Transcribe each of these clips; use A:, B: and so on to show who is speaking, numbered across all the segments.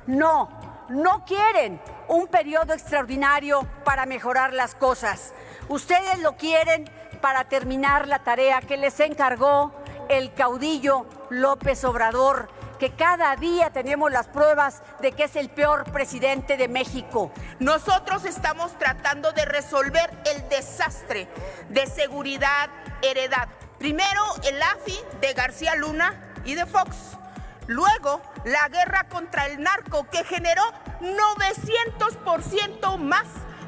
A: No quieren un periodo extraordinario para mejorar las cosas. Ustedes lo quieren para terminar la tarea que les encargó el caudillo López Obrador, que cada día tenemos las pruebas de que es el peor presidente de México.
B: Nosotros estamos tratando de resolver el desastre de seguridad heredado. Primero el AFI de García Luna y de Fox. Luego la guerra contra el narco, que generó 900% más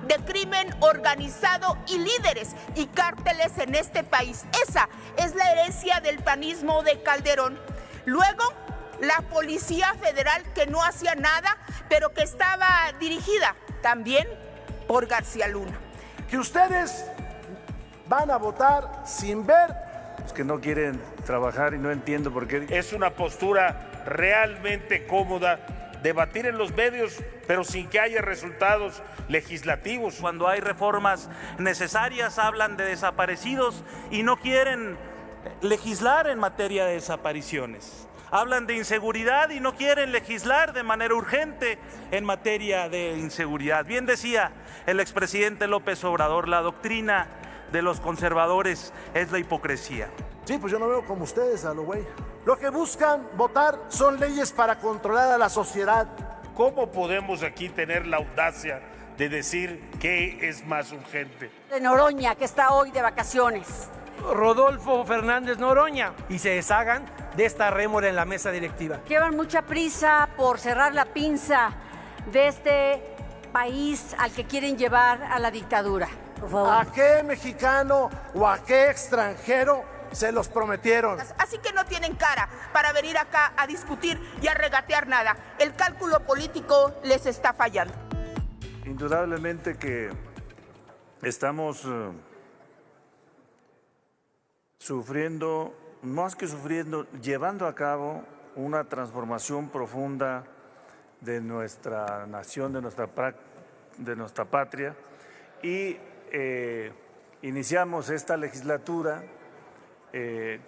B: de crimen organizado y líderes y cárteles en este país. Esa es la herencia del panismo de Calderón. Luego, la Policía Federal, que no hacía nada, pero que estaba dirigida también por García Luna.
C: Que ustedes van a votar sin ver.
D: Los que no quieren trabajar y no entiendo por qué. Es una postura realmente cómoda, debatir en los medios, pero sin que haya resultados legislativos.
E: Cuando hay reformas necesarias hablan de desaparecidos y no quieren legislar en materia de desapariciones. Hablan de inseguridad y no quieren legislar de manera urgente en materia de inseguridad. Bien decía el expresidente López Obrador, la doctrina de los conservadores es la hipocresía.
C: Sí, pues yo no veo como ustedes a lo güey. Lo que buscan votar son leyes para controlar a la sociedad.
D: ¿Cómo podemos aquí tener la audacia de decir qué es más urgente?
A: De Noroña, que está hoy de vacaciones.
F: Rodolfo Fernández Noroña, y se deshagan de esta rémora en la mesa directiva.
A: Llevan mucha prisa por cerrar la pinza de este país al que quieren llevar a la dictadura. Por favor.
C: ¿A qué mexicano o a qué extranjero se los prometieron?
B: Así que no tienen cara para venir acá a discutir y a regatear nada. El cálculo político les está fallando.
D: Indudablemente que estamos sufriendo, más que sufriendo, llevando a cabo una transformación profunda de nuestra nación, de nuestra patria, y iniciamos esta legislatura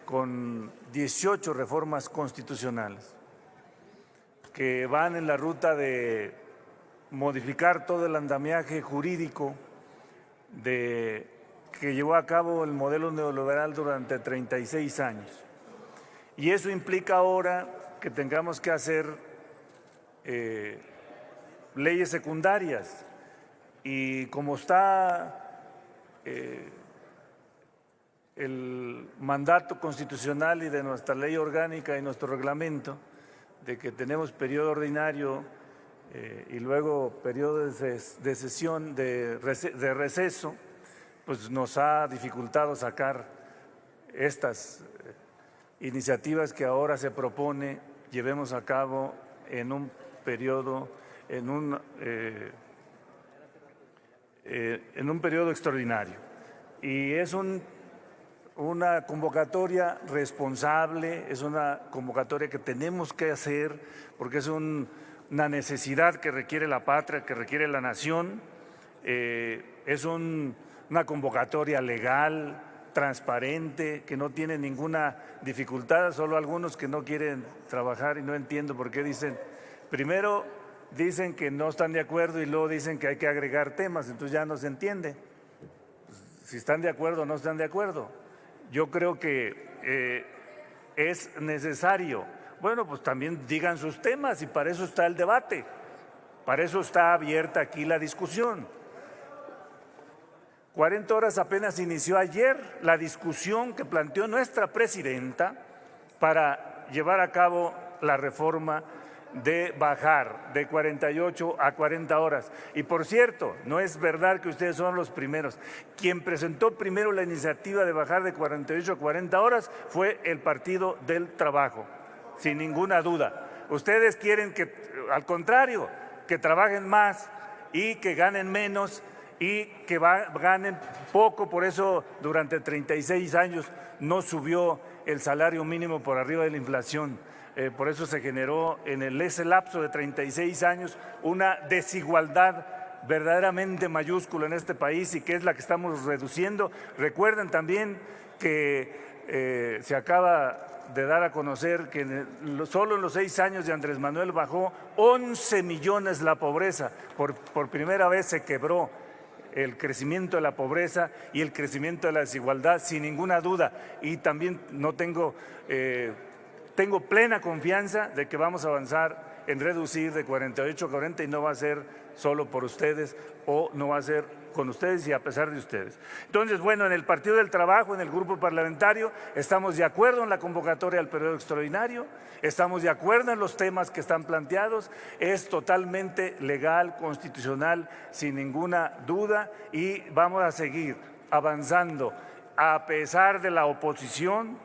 D: con 18 reformas constitucionales que van en la ruta de modificar todo el andamiaje jurídico que llevó a cabo el modelo neoliberal durante 36 años. Y eso implica ahora que tengamos que hacer leyes secundarias. Y como está el mandato constitucional y de nuestra ley orgánica y nuestro reglamento, de que tenemos periodo ordinario y luego periodo de sesión, de receso, pues nos ha dificultado sacar estas iniciativas que ahora se propone llevemos a cabo en un periodo, en un periodo extraordinario. Y es una convocatoria responsable, es una convocatoria que tenemos que hacer porque es una necesidad que requiere la patria, que requiere la nación. Es una convocatoria legal, transparente, que no tiene ninguna dificultad, solo algunos que no quieren trabajar y no entiendo por qué dicen, primero dicen que no están de acuerdo y luego dicen que hay que agregar temas, entonces ya no se entiende si están de acuerdo o no están de acuerdo. Yo creo que es necesario, bueno, pues también digan sus temas y para eso está el debate, para eso está abierta aquí la discusión. 40 horas apenas inició ayer la discusión que planteó nuestra presidenta para llevar a cabo la reforma de bajar de 48 a 40 horas. Y por cierto, no es verdad que ustedes son los primeros. Quien presentó primero la iniciativa de bajar de 48 a 40 horas fue el Partido del Trabajo, sin ninguna duda. Ustedes quieren que, al contrario, que trabajen más y que ganen menos y que ganen poco, por eso durante 36 años no subió el salario mínimo por arriba de la inflación. Por eso se generó en ese lapso de 36 años una desigualdad verdaderamente mayúscula en este país y que es la que estamos reduciendo. Recuerden también que se acaba de dar a conocer que solo en los 6 años de Andrés Manuel bajó 11 millones la pobreza. Por primera vez se quebró el crecimiento de la pobreza y el crecimiento de la desigualdad, sin ninguna duda. Y también tengo plena confianza de que vamos a avanzar en reducir de 48 a 40 y no va a ser solo por ustedes o no va a ser con ustedes y a pesar de ustedes. Entonces, bueno, en el Partido del Trabajo, en el grupo parlamentario, estamos de acuerdo en la convocatoria al periodo extraordinario, estamos de acuerdo en los temas que están planteados, es totalmente legal, constitucional, sin ninguna duda, y vamos a seguir avanzando a pesar de la oposición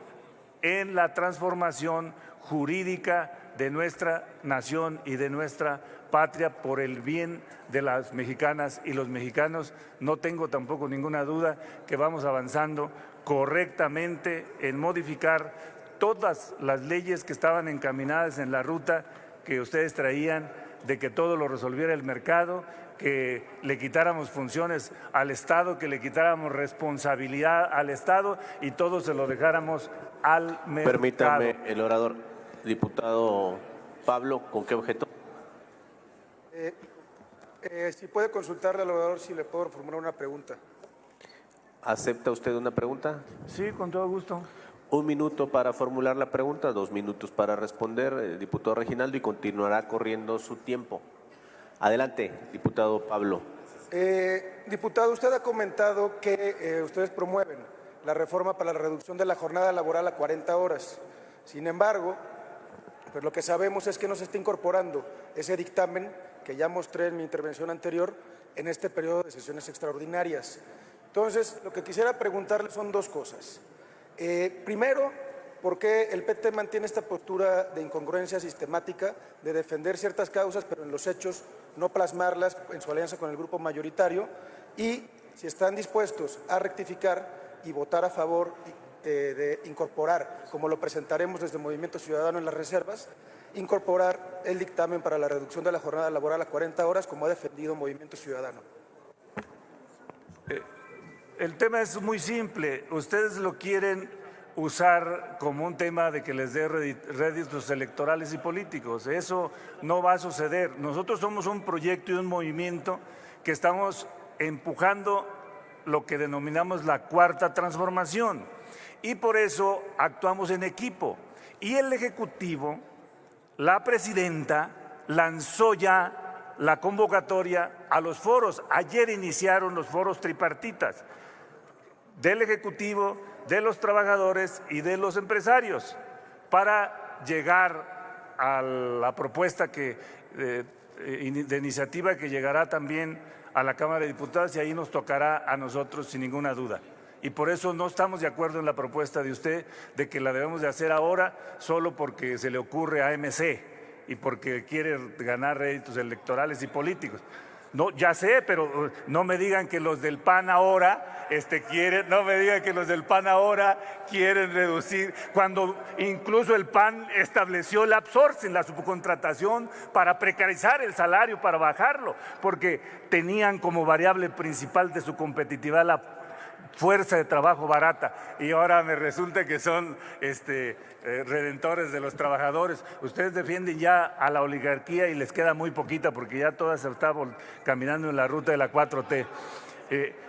D: en la transformación jurídica de nuestra nación y de nuestra patria por el bien de las mexicanas y los mexicanos. No tengo tampoco ninguna duda que vamos avanzando correctamente en modificar todas las leyes que estaban encaminadas en la ruta que ustedes traían de que todo lo resolviera el mercado, que le quitáramos funciones al Estado, que le quitáramos responsabilidad al Estado y todo se lo dejáramos al mercado.
G: Permítame, el orador. Diputado Pablo, ¿con qué objeto?
H: Si puede consultarle al orador si le puedo formular una pregunta.
G: ¿Acepta usted una pregunta?
D: Sí, con todo gusto.
G: 1 minuto para formular la pregunta, 2 minutos para responder, diputado Reginaldo, y continuará corriendo su tiempo. Adelante, diputado Pablo.
H: Diputado, usted ha comentado que ustedes promueven la reforma para la reducción de la jornada laboral a 40 horas. Sin embargo, pues lo que sabemos es que no se está incorporando ese dictamen que ya mostré en mi intervención anterior en este periodo de sesiones extraordinarias. Entonces, lo que quisiera preguntarle son 2 cosas. Primero, ¿por qué el PT mantiene esta postura de incongruencia sistemática de defender ciertas causas, pero en los hechos no plasmarlas en su alianza con el grupo mayoritario? Y si están dispuestos a rectificar y votar a favor de incorporar, como lo presentaremos desde Movimiento Ciudadano en las reservas, incorporar el dictamen para la reducción de la jornada laboral a 40 horas, como ha defendido Movimiento Ciudadano.
D: El tema es muy simple. Ustedes lo quieren usar como un tema de que les dé réditos electorales y políticos. Eso no va a suceder. Nosotros somos un proyecto y un movimiento que estamos empujando lo que denominamos la cuarta transformación. Y por eso actuamos en equipo. Y el Ejecutivo, la presidenta, lanzó ya la convocatoria a los foros. Ayer iniciaron los foros tripartitas del Ejecutivo, de los trabajadores y de los empresarios para llegar a la propuesta de iniciativa que llegará también a la Cámara de Diputados y ahí nos tocará a nosotros sin ninguna duda. Y por eso no estamos de acuerdo en la propuesta de usted de que la debemos de hacer ahora solo porque se le ocurre a MC y porque quiere ganar réditos electorales y políticos. No, ya sé, pero no me digan que los del PAN ahora quieren reducir, cuando incluso el PAN estableció el outsourcing, la subcontratación para precarizar el salario, para bajarlo, porque tenían como variable principal de su competitividad la fuerza de trabajo barata y ahora me resulta que son redentores de los trabajadores. Ustedes defienden ya a la oligarquía y les queda muy poquita porque ya todas estaban caminando en la ruta de la 4T.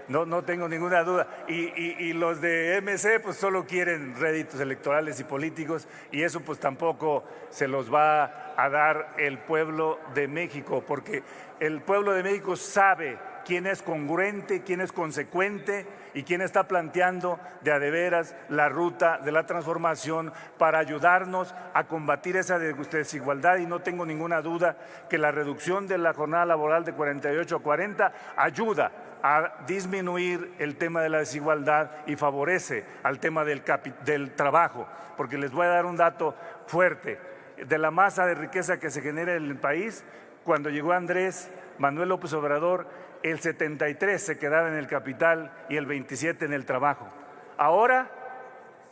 D: No tengo ninguna duda. Y los de MC pues solo quieren réditos electorales y políticos y eso pues tampoco se los va a dar el pueblo de México, porque el pueblo de México sabe quién es congruente, quién es consecuente y quién está planteando de a de veras la ruta de la transformación para ayudarnos a combatir esa desigualdad. Y no tengo ninguna duda que la reducción de la jornada laboral de 48 a 40 ayuda a disminuir el tema de la desigualdad y favorece al tema del trabajo, porque les voy a dar un dato fuerte. De la masa de riqueza que se genera en el país, cuando llegó Andrés Manuel López Obrador, el 73 se quedaba en el capital y el 27 en el trabajo. Ahora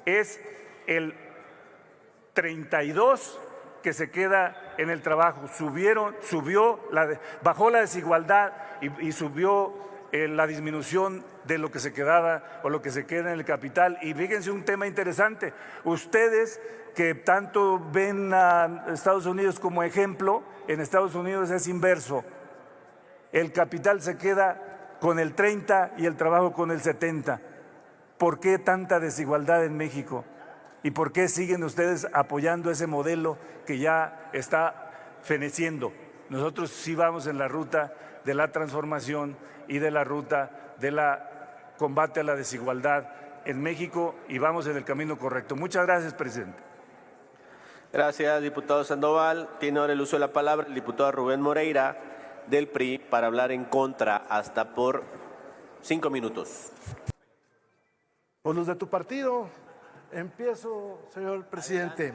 D: es el 32 que se queda en el trabajo. Bajó la desigualdad y subió la disminución de lo que se quedaba o lo que se queda en el capital. Y fíjense un tema interesante, ustedes que tanto ven a Estados Unidos como ejemplo, en Estados Unidos es inverso, el capital se queda con el 30 y el trabajo con el 70. ¿Por qué tanta desigualdad en México? ¿Y por qué siguen ustedes apoyando ese modelo que ya está feneciendo? Nosotros sí vamos en la ruta de la transformación y de la ruta de la combate a la desigualdad en México y vamos en el camino correcto. Muchas gracias, presidente.
G: Gracias, diputado Sandoval. Tiene ahora el uso de la palabra el diputado Rubén Moreira del PRI para hablar en contra hasta por 5 minutos.
C: Por los de tu partido. Empiezo, señor presidente.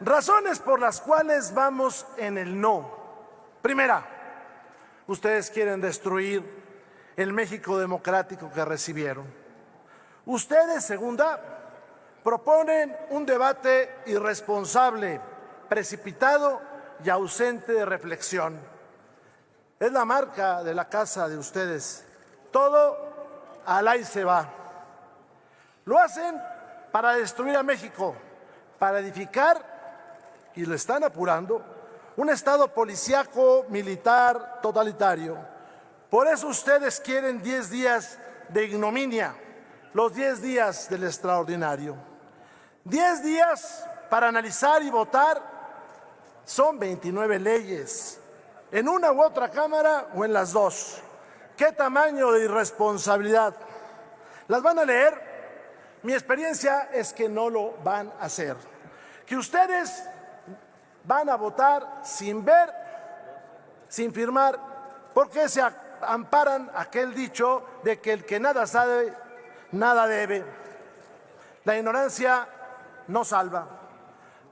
C: Razones por las cuales vamos en el no. Primera, ustedes quieren destruir el México democrático que recibieron. Ustedes, segunda, proponen un debate irresponsable, precipitado y ausente de reflexión. Es la marca de la casa de ustedes. Todo al ahí se va. Lo hacen para destruir a México, para edificar, y lo están apurando, un Estado policíaco, militar, totalitario. Por eso ustedes quieren 10 días de ignominia, los 10 días del extraordinario. 10 días para analizar y votar, son 29 leyes, en una u otra cámara o en las dos. ¿Qué tamaño de irresponsabilidad? ¿Las van a leer? Mi experiencia es que no lo van a hacer, que ustedes van a votar sin ver, sin firmar, porque se amparan aquel dicho de que el que nada sabe, nada debe. La ignorancia no salva.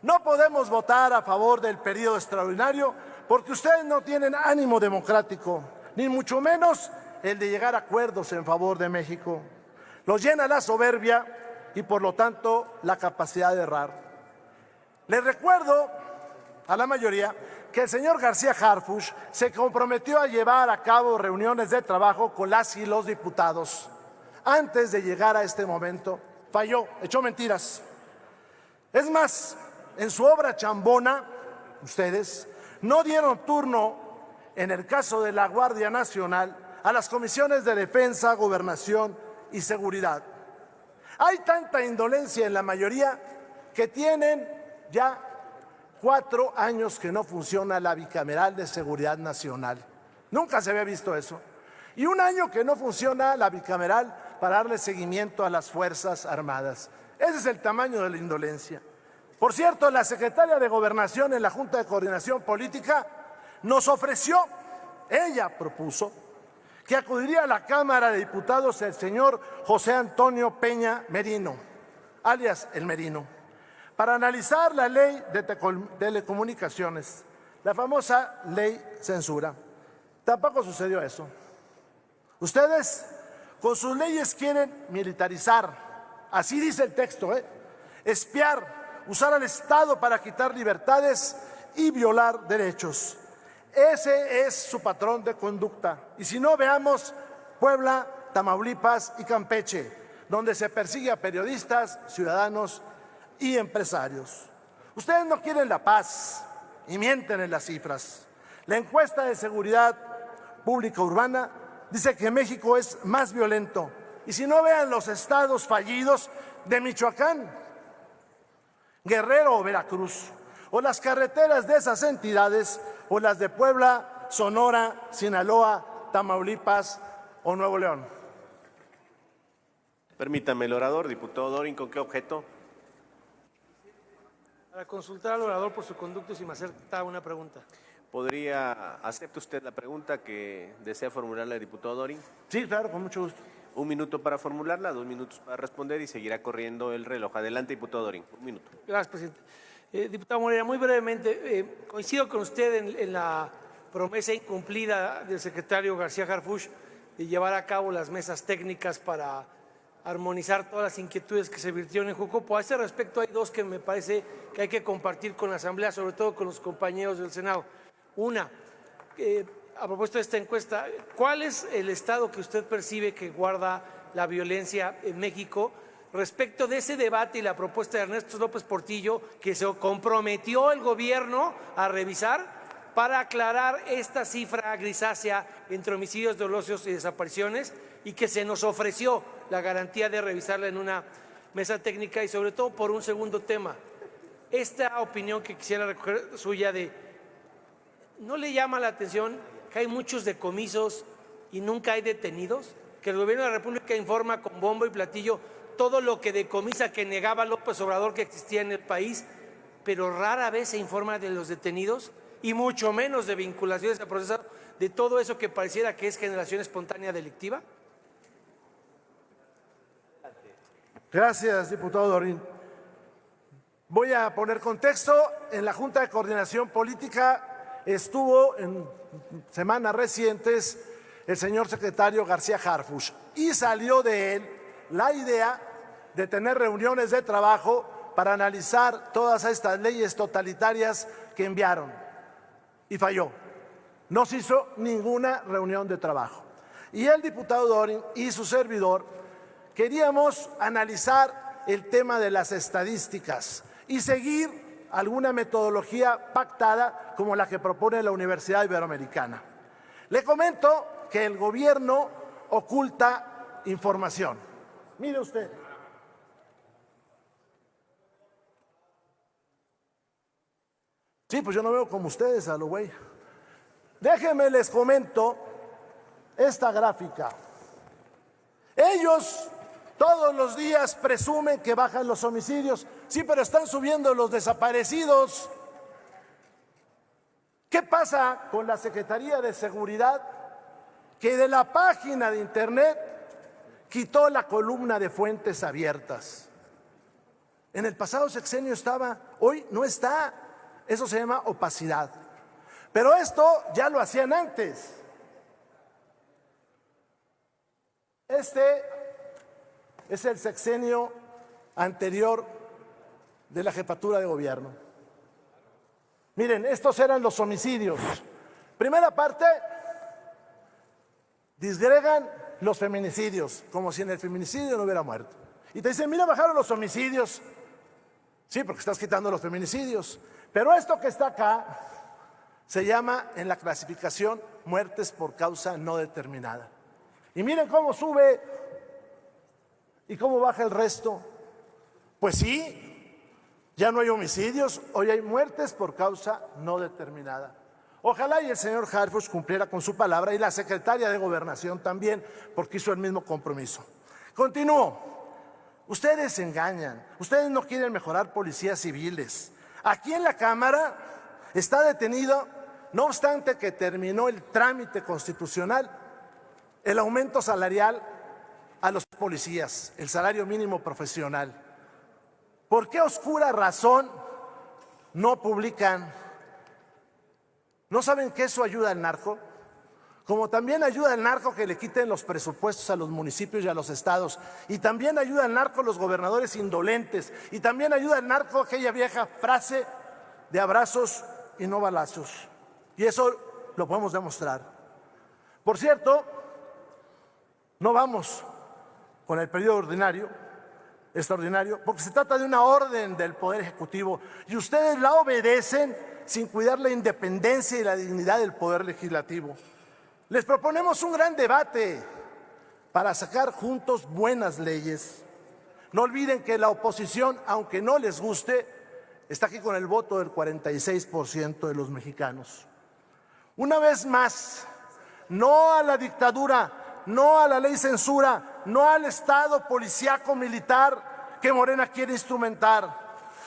C: No podemos votar a favor del periodo extraordinario porque ustedes no tienen ánimo democrático, ni mucho menos el de llegar a acuerdos en favor de México. Los llena la soberbia y por lo tanto la capacidad de errar. Les recuerdo a la mayoría que el señor García Harfuch se comprometió a llevar a cabo reuniones de trabajo con las y los diputados. Antes de llegar a este momento, falló, echó mentiras. Es más, en su obra chambona, ustedes no dieron turno, en el caso de la Guardia Nacional, a las comisiones de Defensa, Gobernación y Seguridad. Hay tanta indolencia en la mayoría que tienen ya 4 años que no funciona la bicameral de Seguridad Nacional. Nunca se había visto eso. Y 1 año que no funciona la bicameral para darle seguimiento a las Fuerzas Armadas. Ese es el tamaño de la indolencia. Por cierto, la secretaria de Gobernación en la Junta de Coordinación Política nos ofreció, ella propuso, que acudiría a la Cámara de Diputados el señor José Antonio Peña Merino, alias El Merino, para analizar la ley de telecomunicaciones, la famosa ley censura. Tampoco sucedió eso. Ustedes con sus leyes quieren militarizar, así dice el texto, espiar, usar al Estado para quitar libertades y violar derechos. Ese es su patrón de conducta. Y si no, veamos Puebla, Tamaulipas y Campeche, donde se persigue a periodistas, ciudadanos y empresarios. Ustedes no quieren la paz y mienten en las cifras. La encuesta de seguridad pública urbana dice que México es más violento. Y si no, vean los estados fallidos de Michoacán, Guerrero o Veracruz, o las carreteras de esas entidades, o las de Puebla, Sonora, Sinaloa, Tamaulipas o Nuevo León.
G: Permítame, el orador, diputado Dorin, ¿con qué objeto?
F: Para consultar al orador por su conducto, si me acepta una pregunta.
G: ¿Acepta usted la pregunta que desea formularle al diputado Dorin?
C: Sí, claro, con mucho gusto.
G: 1 minuto para formularla, 2 minutos para responder y seguirá corriendo el reloj. Adelante, diputado Dorin, 1 minuto.
F: Gracias, presidente. Diputado Moreira, muy brevemente, coincido con usted en la promesa incumplida del secretario García Harfuch de llevar a cabo las mesas técnicas para armonizar todas las inquietudes que se virtieron en Jucopo. A ese respecto hay 2 que me parece que hay que compartir con la Asamblea, sobre todo con los compañeros del Senado. Una, a propósito de esta encuesta, ¿cuál es el estado que usted percibe que guarda la violencia en México respecto de ese debate y la propuesta de Ernesto López Portillo que se comprometió el gobierno a revisar para aclarar esta cifra grisácea entre homicidios dolosos y desapariciones, y que se nos ofreció la garantía de revisarla en una mesa técnica? Y sobre todo por un segundo tema, esta opinión que quisiera recoger suya de, ¿no le llama la atención que hay muchos decomisos y nunca hay detenidos? Que el gobierno de la República informa con bombo y platillo todo lo que decomisa, que negaba López Obrador que existía en el país, pero rara vez se informa de los detenidos y mucho menos de vinculaciones a proceso, de todo eso que pareciera que es generación espontánea delictiva.
C: Gracias, diputado Dorín. Voy a poner contexto. En la Junta de Coordinación Política estuvo en semanas recientes el señor secretario García Harfuch y salió de él la idea de tener reuniones de trabajo para analizar todas estas leyes totalitarias que enviaron. Y falló. No se hizo ninguna reunión de trabajo. Y el diputado Dorín y su servidor queríamos analizar el tema de las estadísticas y seguir alguna metodología pactada como la que propone la Universidad Iberoamericana. Le comento que el gobierno oculta información. Mire usted. Sí, pues yo no veo como ustedes a lo güey. Déjenme les comento esta gráfica. Ellos todos los días presumen que bajan los homicidios. Sí, pero están subiendo los desaparecidos. ¿Qué pasa con la Secretaría de Seguridad, que de la página de internet quitó la columna de fuentes abiertas? En el pasado sexenio estaba, hoy no está. Eso se llama opacidad. Pero esto ya lo hacían antes. Este es el sexenio anterior de la jefatura de gobierno. Miren, estos eran los homicidios. Primera parte, disgregan los feminicidios, como si en el feminicidio no hubiera muerto. Y te dicen, mira, bajaron los homicidios. Sí, porque estás quitando los feminicidios. Pero esto que está acá se llama en la clasificación muertes por causa no determinada. Y miren cómo sube y cómo baja el resto. Pues sí, ya no hay homicidios, hoy hay muertes por causa no determinada. Ojalá y el señor Harfuch cumpliera con su palabra y la secretaria de Gobernación también, porque hizo el mismo compromiso. Continúo. Ustedes engañan, ustedes no quieren mejorar policías civiles. Aquí en la Cámara está detenido, no obstante que terminó el trámite constitucional, el aumento salarial a los policías, el salario mínimo profesional. ¿Por qué oscura razón no publican? ¿No saben que eso ayuda al narco? Como también ayuda al narco que le quiten los presupuestos a los municipios y a los estados. Y también ayuda al narco los gobernadores indolentes. Y también ayuda al narco aquella vieja frase de abrazos y no balazos. Y eso lo podemos demostrar. Por cierto, no vamos con el periodo extraordinario, porque se trata de una orden del Poder Ejecutivo. Y ustedes la obedecen sin cuidar la independencia y la dignidad del Poder Legislativo. Les proponemos un gran debate para sacar juntos buenas leyes. No olviden que la oposición, aunque no les guste, está aquí con el voto del 46% de los mexicanos. Una vez más, no a la dictadura, no a la ley censura, no al Estado policíaco militar que Morena quiere instrumentar.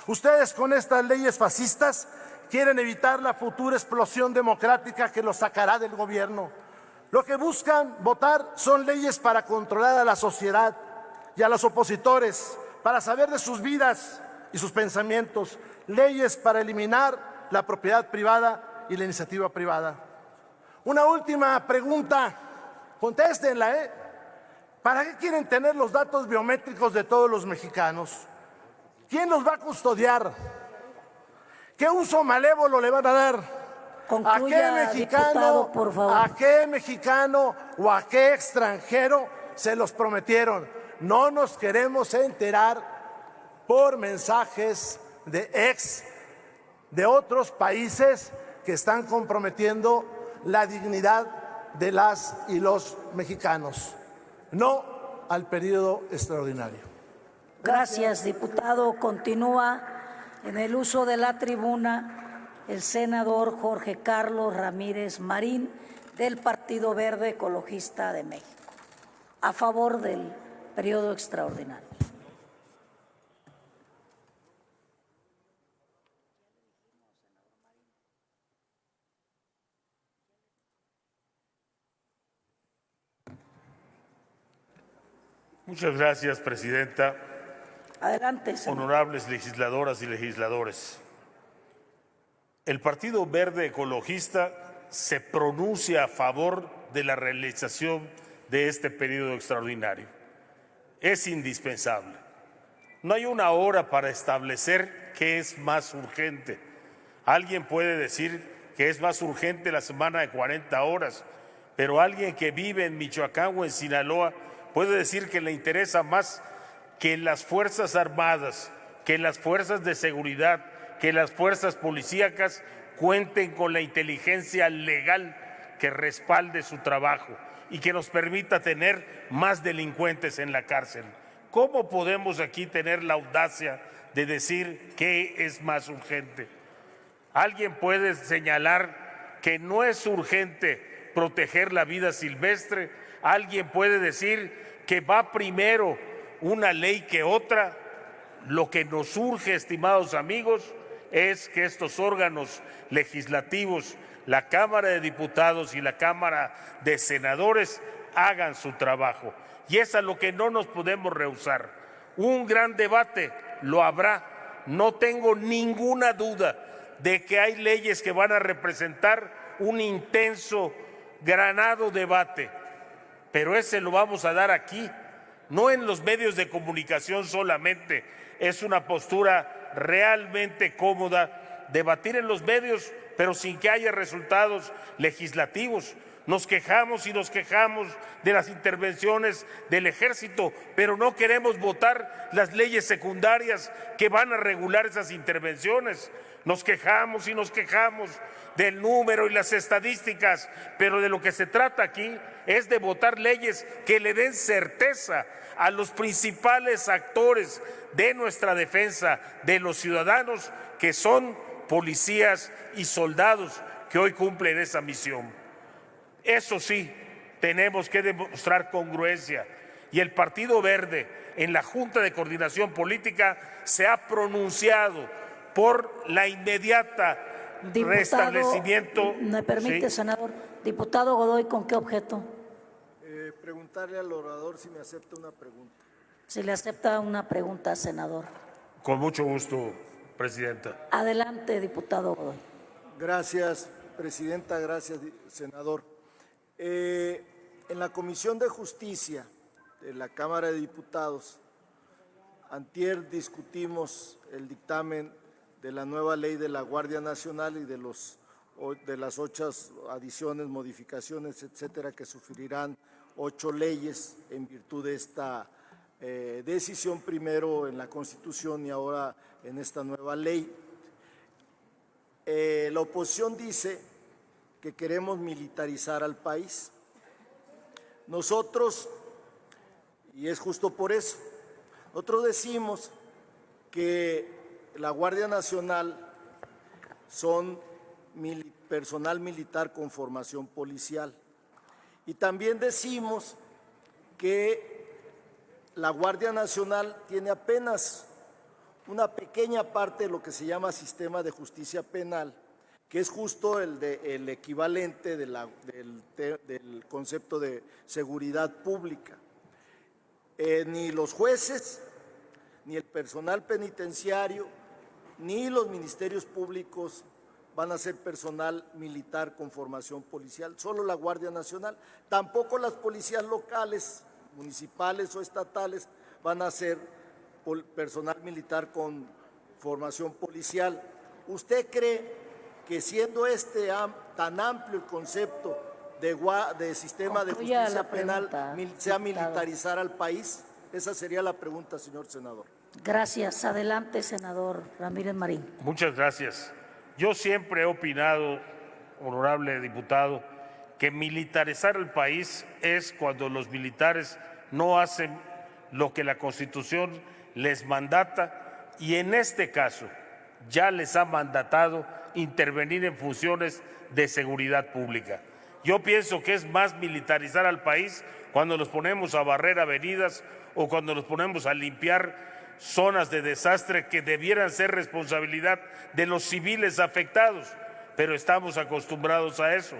C: Ustedes con estas leyes fascistas quieren evitar la futura explosión democrática que los sacará del gobierno. Lo que buscan votar son leyes para controlar a la sociedad y a los opositores, para saber de sus vidas y sus pensamientos, leyes para eliminar la propiedad privada y la iniciativa privada. Una última pregunta, contéstenla, ¿Para qué quieren tener los datos biométricos de todos los mexicanos? ¿Quién los va a custodiar? ¿Qué uso malévolo le van a dar?
I: Concluya, diputado, por favor.
C: ¿A qué mexicano o a qué extranjero se los prometieron? No nos queremos enterar por mensajes de de otros países que están comprometiendo la dignidad de las y los mexicanos. No al periodo extraordinario.
I: Gracias, diputado. Continúa en el uso de la tribuna el senador Jorge Carlos Ramírez Marín, del Partido Verde Ecologista de México, a favor del periodo extraordinario.
J: Muchas gracias, presidenta.
I: Adelante, senador.
J: Honorables legisladoras y legisladores. El Partido Verde Ecologista se pronuncia a favor de la realización de este periodo extraordinario. Es indispensable. No hay una hora para establecer qué es más urgente. Alguien puede decir que es más urgente la semana de 40 horas, pero alguien que vive en Michoacán o en Sinaloa puede decir que le interesa más que las Fuerzas Armadas, que las fuerzas de seguridad, que las fuerzas policíacas cuenten con la inteligencia legal que respalde su trabajo y que nos permita tener más delincuentes en la cárcel. ¿Cómo podemos aquí tener la audacia de decir qué es más urgente? Alguien puede señalar que no es urgente proteger la vida silvestre. Alguien puede decir que va primero una ley que otra. Lo que nos urge, estimados amigos, es que estos órganos legislativos, la Cámara de Diputados y la Cámara de Senadores, hagan su trabajo. Y es a lo que no nos podemos rehusar. Un gran debate lo habrá. No tengo ninguna duda de que hay leyes que van a representar un intenso, granado debate. Pero ese lo vamos a dar aquí, no en los medios de comunicación solamente. Es una postura realmente cómoda debatir en los medios, pero sin que haya resultados legislativos. Nos quejamos y nos quejamos de las intervenciones del ejército, pero no queremos votar las leyes secundarias que van a regular esas intervenciones. Nos quejamos y nos quejamos del número y las estadísticas, pero de lo que se trata aquí es de votar leyes que le den certeza a los principales actores de nuestra defensa, de los ciudadanos, que son policías y soldados que hoy cumplen esa misión. Eso sí, tenemos que demostrar congruencia, y el Partido Verde en la Junta de Coordinación Política se ha pronunciado por la inmediata restablecimiento.
I: ¿Me permite,
J: ¿sí?
I: senador? Diputado Godoy, ¿con qué objeto?
H: Preguntarle al orador si me acepta una pregunta.
I: Si le acepta una pregunta, senador.
J: Con mucho gusto, presidenta.
I: Adelante, diputado Godoy.
H: Gracias, presidenta. Gracias, senador. En la Comisión de Justicia de la Cámara de Diputados, antier discutimos el dictamen de la nueva ley de la Guardia Nacional y de las 8 adiciones, modificaciones, etcétera, que sufrirán 8 leyes en virtud de esta decisión, primero en la Constitución y ahora en esta nueva ley. La oposición dice que queremos militarizar al país. Nosotros, y es justo por eso, nosotros decimos que la Guardia Nacional son personal militar con formación policial. Y también decimos que la Guardia Nacional tiene apenas una pequeña parte de lo que se llama sistema de justicia penal, que es justo el equivalente del concepto de seguridad pública. Ni los jueces, ni el personal penitenciario, ni los ministerios públicos van a ser personal militar con formación policial, solo la Guardia Nacional. Tampoco las policías locales, municipales o estatales, van a ser personal militar con formación policial. ¿Usted cree
K: que siendo tan amplio el concepto de sistema de justicia penal sea militarizar al país? Esa sería la pregunta, señor senador.
I: Gracias. Adelante, senador Ramírez Marín.
J: Muchas gracias. Yo siempre he opinado, honorable diputado, que militarizar el país es cuando los militares no hacen lo que la Constitución les mandata, y en este caso ya les ha mandatado intervenir en funciones de seguridad pública. Yo pienso que es más militarizar al país cuando nos ponemos a barrer avenidas o cuando nos ponemos a limpiar zonas de desastre que debieran ser responsabilidad de los civiles afectados, pero estamos acostumbrados a eso.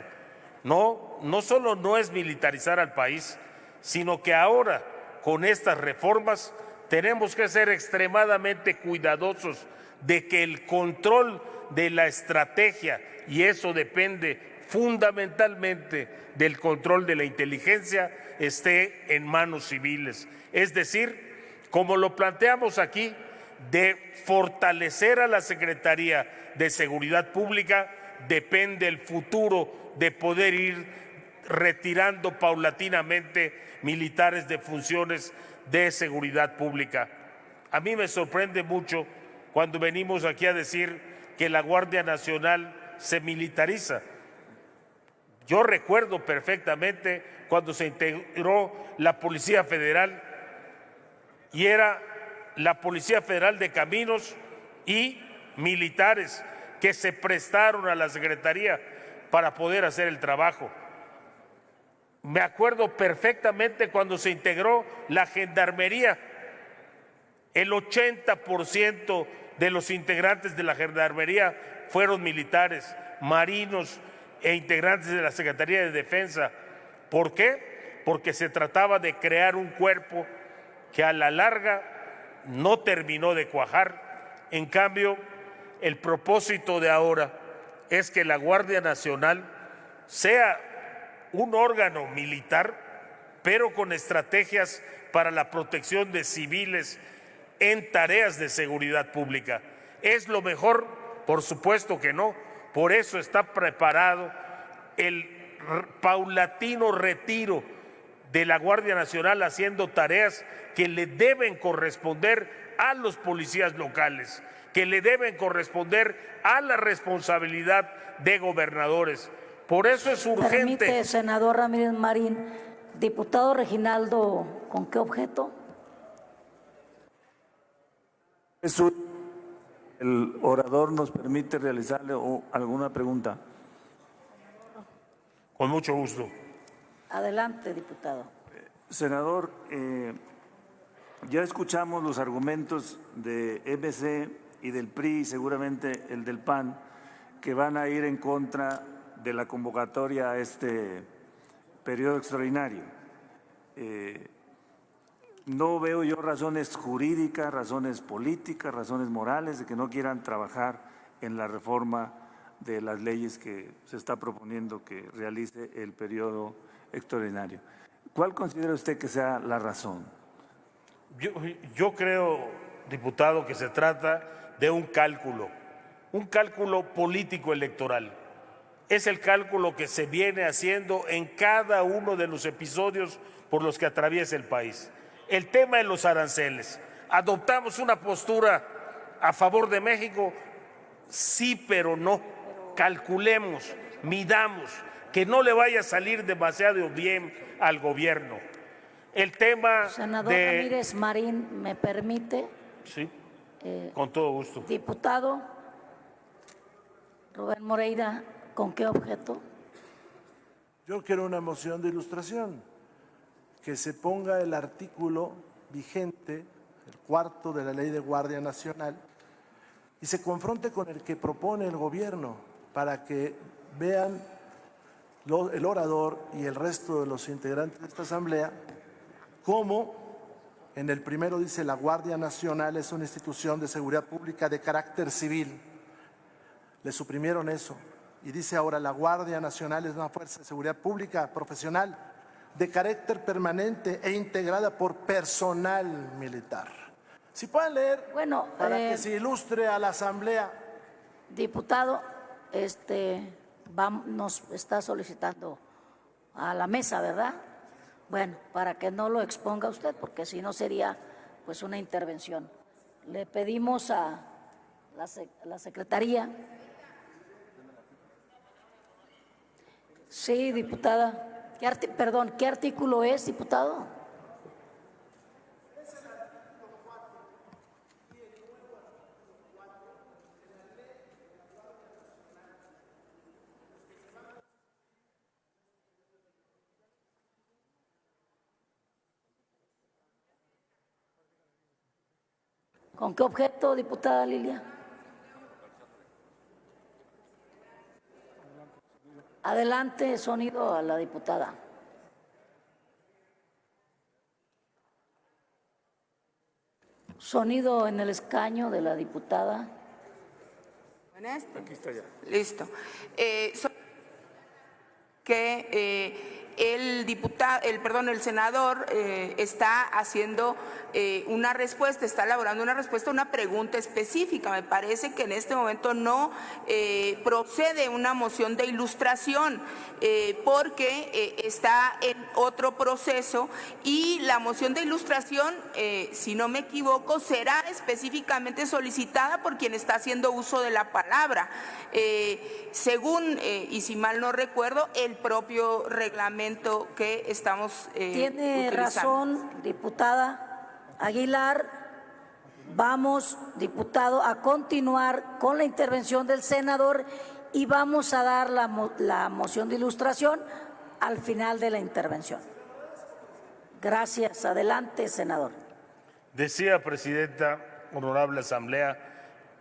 J: No solo no es militarizar al país, sino que ahora con estas reformas tenemos que ser extremadamente cuidadosos de que el control de la estrategia, y eso depende fundamentalmente del control de la inteligencia, esté en manos civiles. Es decir, como lo planteamos aquí, de fortalecer a la Secretaría de Seguridad Pública, depende el futuro de poder ir retirando paulatinamente militares de funciones de seguridad pública. A mí me sorprende mucho cuando venimos aquí a decir que la Guardia Nacional se militariza. Yo recuerdo perfectamente cuando se integró la Policía Federal y era la Policía Federal de Caminos y militares que se prestaron a la Secretaría para poder hacer el trabajo. Me acuerdo perfectamente cuando se integró la Gendarmería. El 80% de los integrantes de la Gendarmería fueron militares, marinos e integrantes de la Secretaría de Defensa. ¿Por qué? Porque se trataba de crear un cuerpo que a la larga no terminó de cuajar. En cambio, el propósito de ahora es que la Guardia Nacional sea un órgano militar, pero con estrategias para la protección de civiles en tareas de seguridad pública. ¿Es lo mejor? Por supuesto que no. Por eso está preparado el paulatino retiro de la Guardia Nacional haciendo tareas que le deben corresponder a los policías locales, que le deben corresponder a la responsabilidad de gobernadores. Por eso es urgente.
I: Permite, senador Ramírez Marín. Diputado Reginaldo, ¿con qué objeto?
D: El orador nos permite realizarle alguna pregunta.
J: Con mucho gusto.
I: Adelante, diputado.
D: Senador, ya escuchamos los argumentos de MC y del PRI y seguramente el del PAN, que van a ir en contra de la convocatoria a este periodo extraordinario. No veo yo razones jurídicas, razones políticas, razones morales de que no quieran trabajar en la reforma de las leyes que se está proponiendo que realice el periodo extraordinario. ¿Cuál considera usted que sea la razón?
J: Yo creo, diputado, que se trata de un cálculo político electoral. Es el cálculo que se viene haciendo en cada uno de los episodios por los que atraviesa el país. El tema de los aranceles. ¿Adoptamos una postura a favor de México? Sí, pero no. Calculemos, midamos, que no le vaya a salir demasiado bien al gobierno. El tema
I: Senador Ramírez Marín, ¿me permite?
J: Sí, con todo gusto.
I: Diputado Rubén Moreira, ¿con qué objeto?
C: Yo quiero una moción de ilustración, que se ponga el artículo vigente, el 4º de la Ley de Guardia Nacional, y se confronte con el que propone el gobierno, para que vean el orador y el resto de los integrantes de esta asamblea cómo en el primero dice la Guardia Nacional es una institución de seguridad pública de carácter civil. Le suprimieron eso y dice ahora la Guardia Nacional es una fuerza de seguridad pública profesional de carácter permanente e integrada por personal militar. Si pueden leer,
I: bueno,
C: para que se ilustre a la asamblea.
I: Diputado, nos está solicitando a la mesa, ¿verdad? Bueno, para que no lo exponga usted, porque si no sería pues una intervención. Le pedimos a la Secretaría. Sí, diputada. ¿Qué artículo es, diputado? ¿Con qué objeto, diputada Lilia? Adelante, sonido a la diputada. Sonido en el escaño de la diputada.
B: Aquí está ya. Listo. El senador está haciendo una respuesta, está elaborando una respuesta a una pregunta específica. Me parece que en este momento no procede una moción de ilustración porque está en otro proceso, y la moción de ilustración, si no me equivoco, será específicamente solicitada por quien está haciendo uso de la palabra. Según, y si mal no recuerdo, el propio reglamento que estamos
I: Tiene
B: utilizando.
I: razón, diputada Aguilar. Vamos, diputado, a continuar con la intervención del senador y vamos a dar la moción de ilustración al final de la intervención. Gracias. Adelante, senador.
J: Decía, presidenta, honorable asamblea,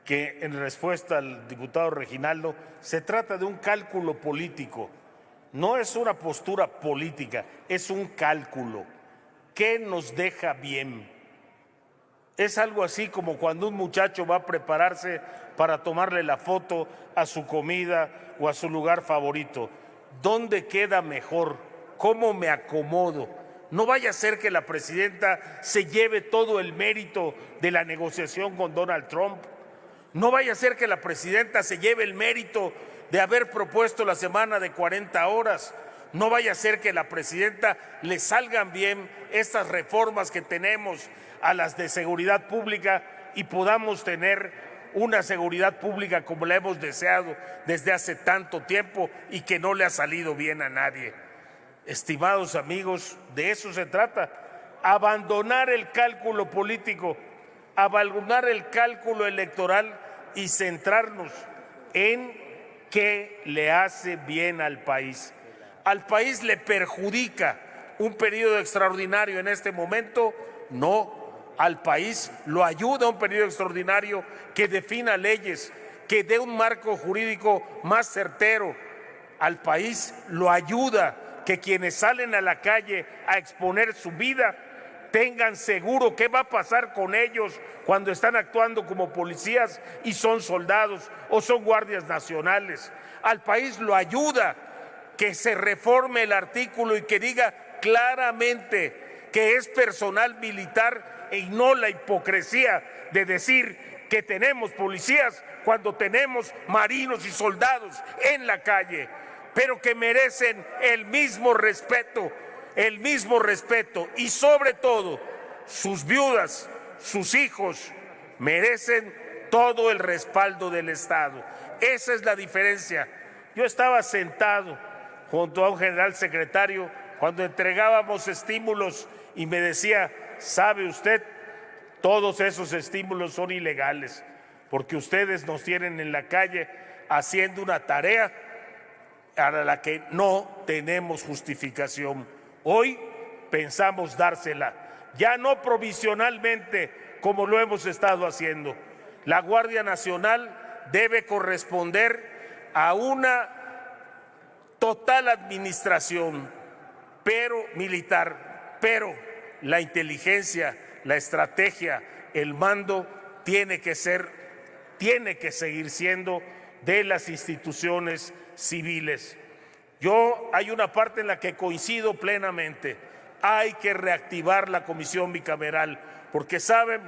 J: que en respuesta al diputado Reginaldo, se trata de un cálculo político. No es una postura política, es un cálculo. ¿Qué nos deja bien? Es algo así como cuando un muchacho va a prepararse para tomarle la foto a su comida o a su lugar favorito. ¿Dónde queda mejor? ¿Cómo me acomodo? No vaya a ser que la presidenta se lleve todo el mérito de la negociación con Donald Trump. No vaya a ser que la presidenta se lleve el mérito de haber propuesto la semana de 40 horas. No vaya a ser que a la presidenta le salgan bien estas reformas que tenemos a las de seguridad pública y podamos tener una seguridad pública como la hemos deseado desde hace tanto tiempo y que no le ha salido bien a nadie. Estimados amigos, de eso se trata. Abandonar el cálculo político, abandonar el cálculo electoral y centrarnos en qué le hace bien al país. ¿Al país le perjudica un periodo extraordinario en este momento? No. Al país lo ayuda un periodo extraordinario que defina leyes, que dé un marco jurídico más certero. Al país lo ayuda que quienes salen a la calle a exponer su vida tengan seguro qué va a pasar con ellos cuando están actuando como policías y son soldados o son guardias nacionales. Al país lo ayuda que se reforme el artículo y que diga claramente que es personal militar y no la hipocresía de decir que tenemos policías cuando tenemos marinos y soldados en la calle, pero que merecen el mismo respeto y sobre todo sus viudas, sus hijos merecen todo el respaldo del Estado. Esa es la diferencia. Yo estaba sentado junto a un general secretario cuando entregábamos estímulos y me decía: ¿sabe usted? Todos esos estímulos son ilegales porque ustedes nos tienen en la calle haciendo una tarea a la que no tenemos justificación. Hoy pensamos dársela, ya no provisionalmente como lo hemos estado haciendo. La Guardia Nacional debe corresponder a una total administración, pero militar, pero la inteligencia, la estrategia, el mando tiene que seguir siendo de las instituciones civiles. Hay una parte en la que coincido plenamente. Hay que reactivar la comisión bicameral, porque saben,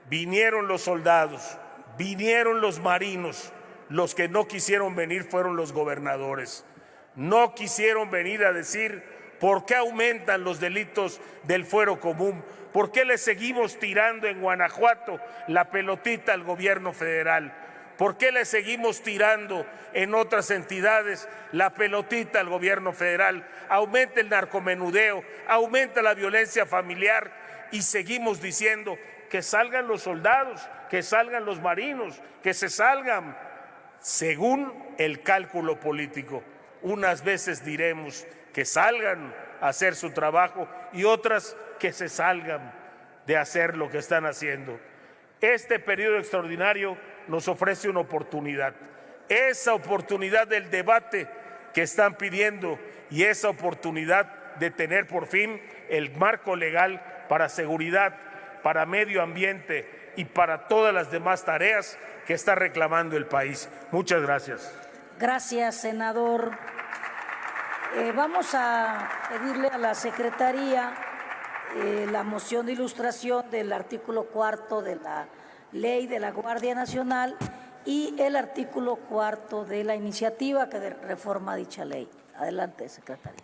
J: vinieron los soldados, vinieron los marinos, los que no quisieron venir fueron los gobernadores. No quisieron venir a decir por qué aumentan los delitos del fuero común, por qué le seguimos tirando en Guanajuato la pelotita al gobierno federal, por qué le seguimos tirando en otras entidades la pelotita al gobierno federal. Aumenta el narcomenudeo, aumenta la violencia familiar y seguimos diciendo que salgan los soldados, que salgan los marinos, que se salgan según el cálculo político. Unas veces diremos que salgan a hacer su trabajo y otras que se salgan de hacer lo que están haciendo. Este periodo extraordinario nos ofrece una oportunidad, esa oportunidad del debate que están pidiendo y esa oportunidad de tener por fin el marco legal para seguridad, para medio ambiente y para todas las demás tareas que está reclamando el país. Muchas gracias.
I: Gracias, senador. Vamos a pedirle a la Secretaría la moción de ilustración del artículo 4 de la Ley de la Guardia Nacional y el artículo 4 de la iniciativa que reforma dicha ley. Adelante, secretaria.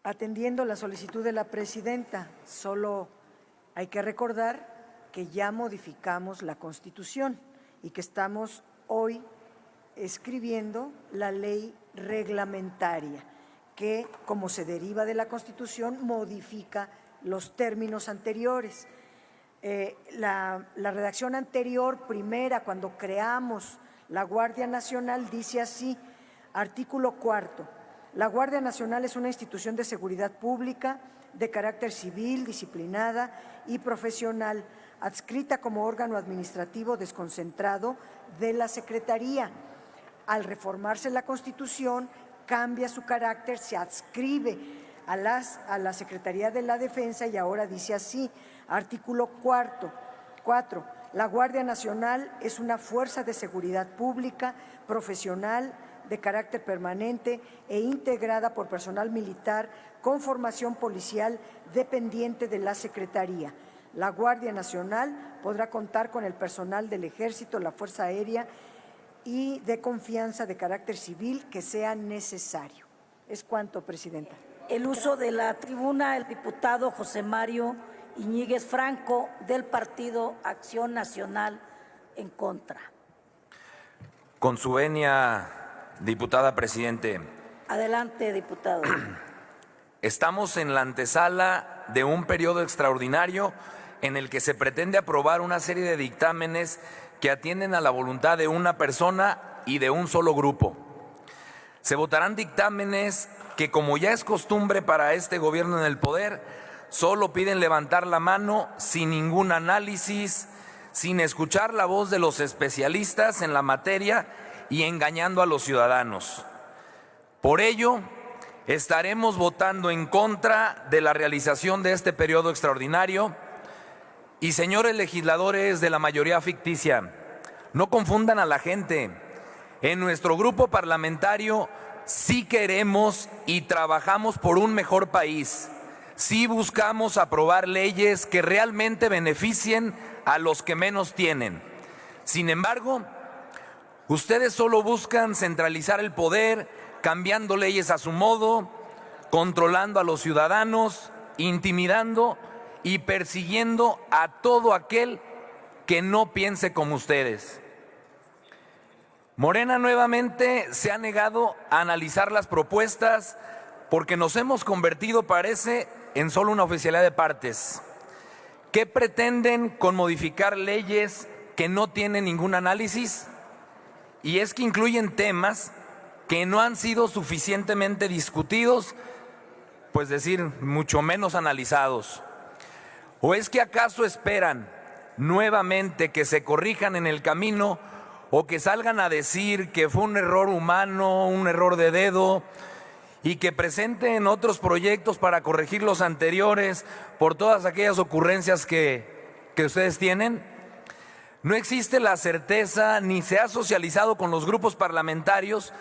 L: Atendiendo la solicitud de la presidenta, solo hay que recordar que ya modificamos la Constitución y que estamos hoy escribiendo la ley reglamentaria, que, como se deriva de la Constitución, modifica los términos anteriores. La redacción anterior, primera, cuando creamos la Guardia Nacional, dice así, artículo 4, la Guardia Nacional es una institución de seguridad pública de carácter civil, disciplinada y profesional, adscrita como órgano administrativo desconcentrado de la Secretaría. Al reformarse la Constitución, cambia su carácter, se adscribe a la Secretaría de la Defensa y ahora dice así, artículo 4, la Guardia Nacional es una fuerza de seguridad pública, profesional, de carácter permanente e integrada por personal militar con formación policial dependiente de la Secretaría. La Guardia Nacional podrá contar con el personal del Ejército, la Fuerza Aérea y de confianza de carácter civil que sea necesario. Es cuanto, presidenta.
I: El uso de la tribuna, el diputado José Mario Iñiguez Franco, del Partido Acción Nacional, en contra.
M: Con su venia, diputada presidente.
I: Adelante, diputado.
M: Estamos en la antesala de un periodo extraordinario en el que se pretende aprobar una serie de dictámenes que atienden a la voluntad de una persona y de un solo grupo. Se votarán dictámenes que, como ya es costumbre para este gobierno en el poder, solo piden levantar la mano sin ningún análisis, sin escuchar la voz de los especialistas en la materia y engañando a los ciudadanos. Por ello, estaremos votando en contra de la realización de este periodo extraordinario. Y señores legisladores de la mayoría ficticia, no confundan a la gente. En nuestro grupo parlamentario sí queremos y trabajamos por un mejor país. Sí buscamos aprobar leyes que realmente beneficien a los que menos tienen. Sin embargo, ustedes solo buscan centralizar el poder, cambiando leyes a su modo, controlando a los ciudadanos, intimidando y persiguiendo a todo aquel que no piense como ustedes. Morena nuevamente se ha negado a analizar las propuestas porque nos hemos convertido, parece, en solo una oficialidad de partes. ¿Qué pretenden con modificar leyes que no tienen ningún análisis? Y es que incluyen temas que no han sido suficientemente discutidos, pues decir, mucho menos analizados. ¿O es que acaso esperan nuevamente que se corrijan en el camino o que salgan a decir que fue un error humano, un error de dedo y que presenten otros proyectos para corregir los anteriores por todas aquellas ocurrencias que ustedes tienen? No existe la certeza ni se ha socializado con los grupos parlamentarios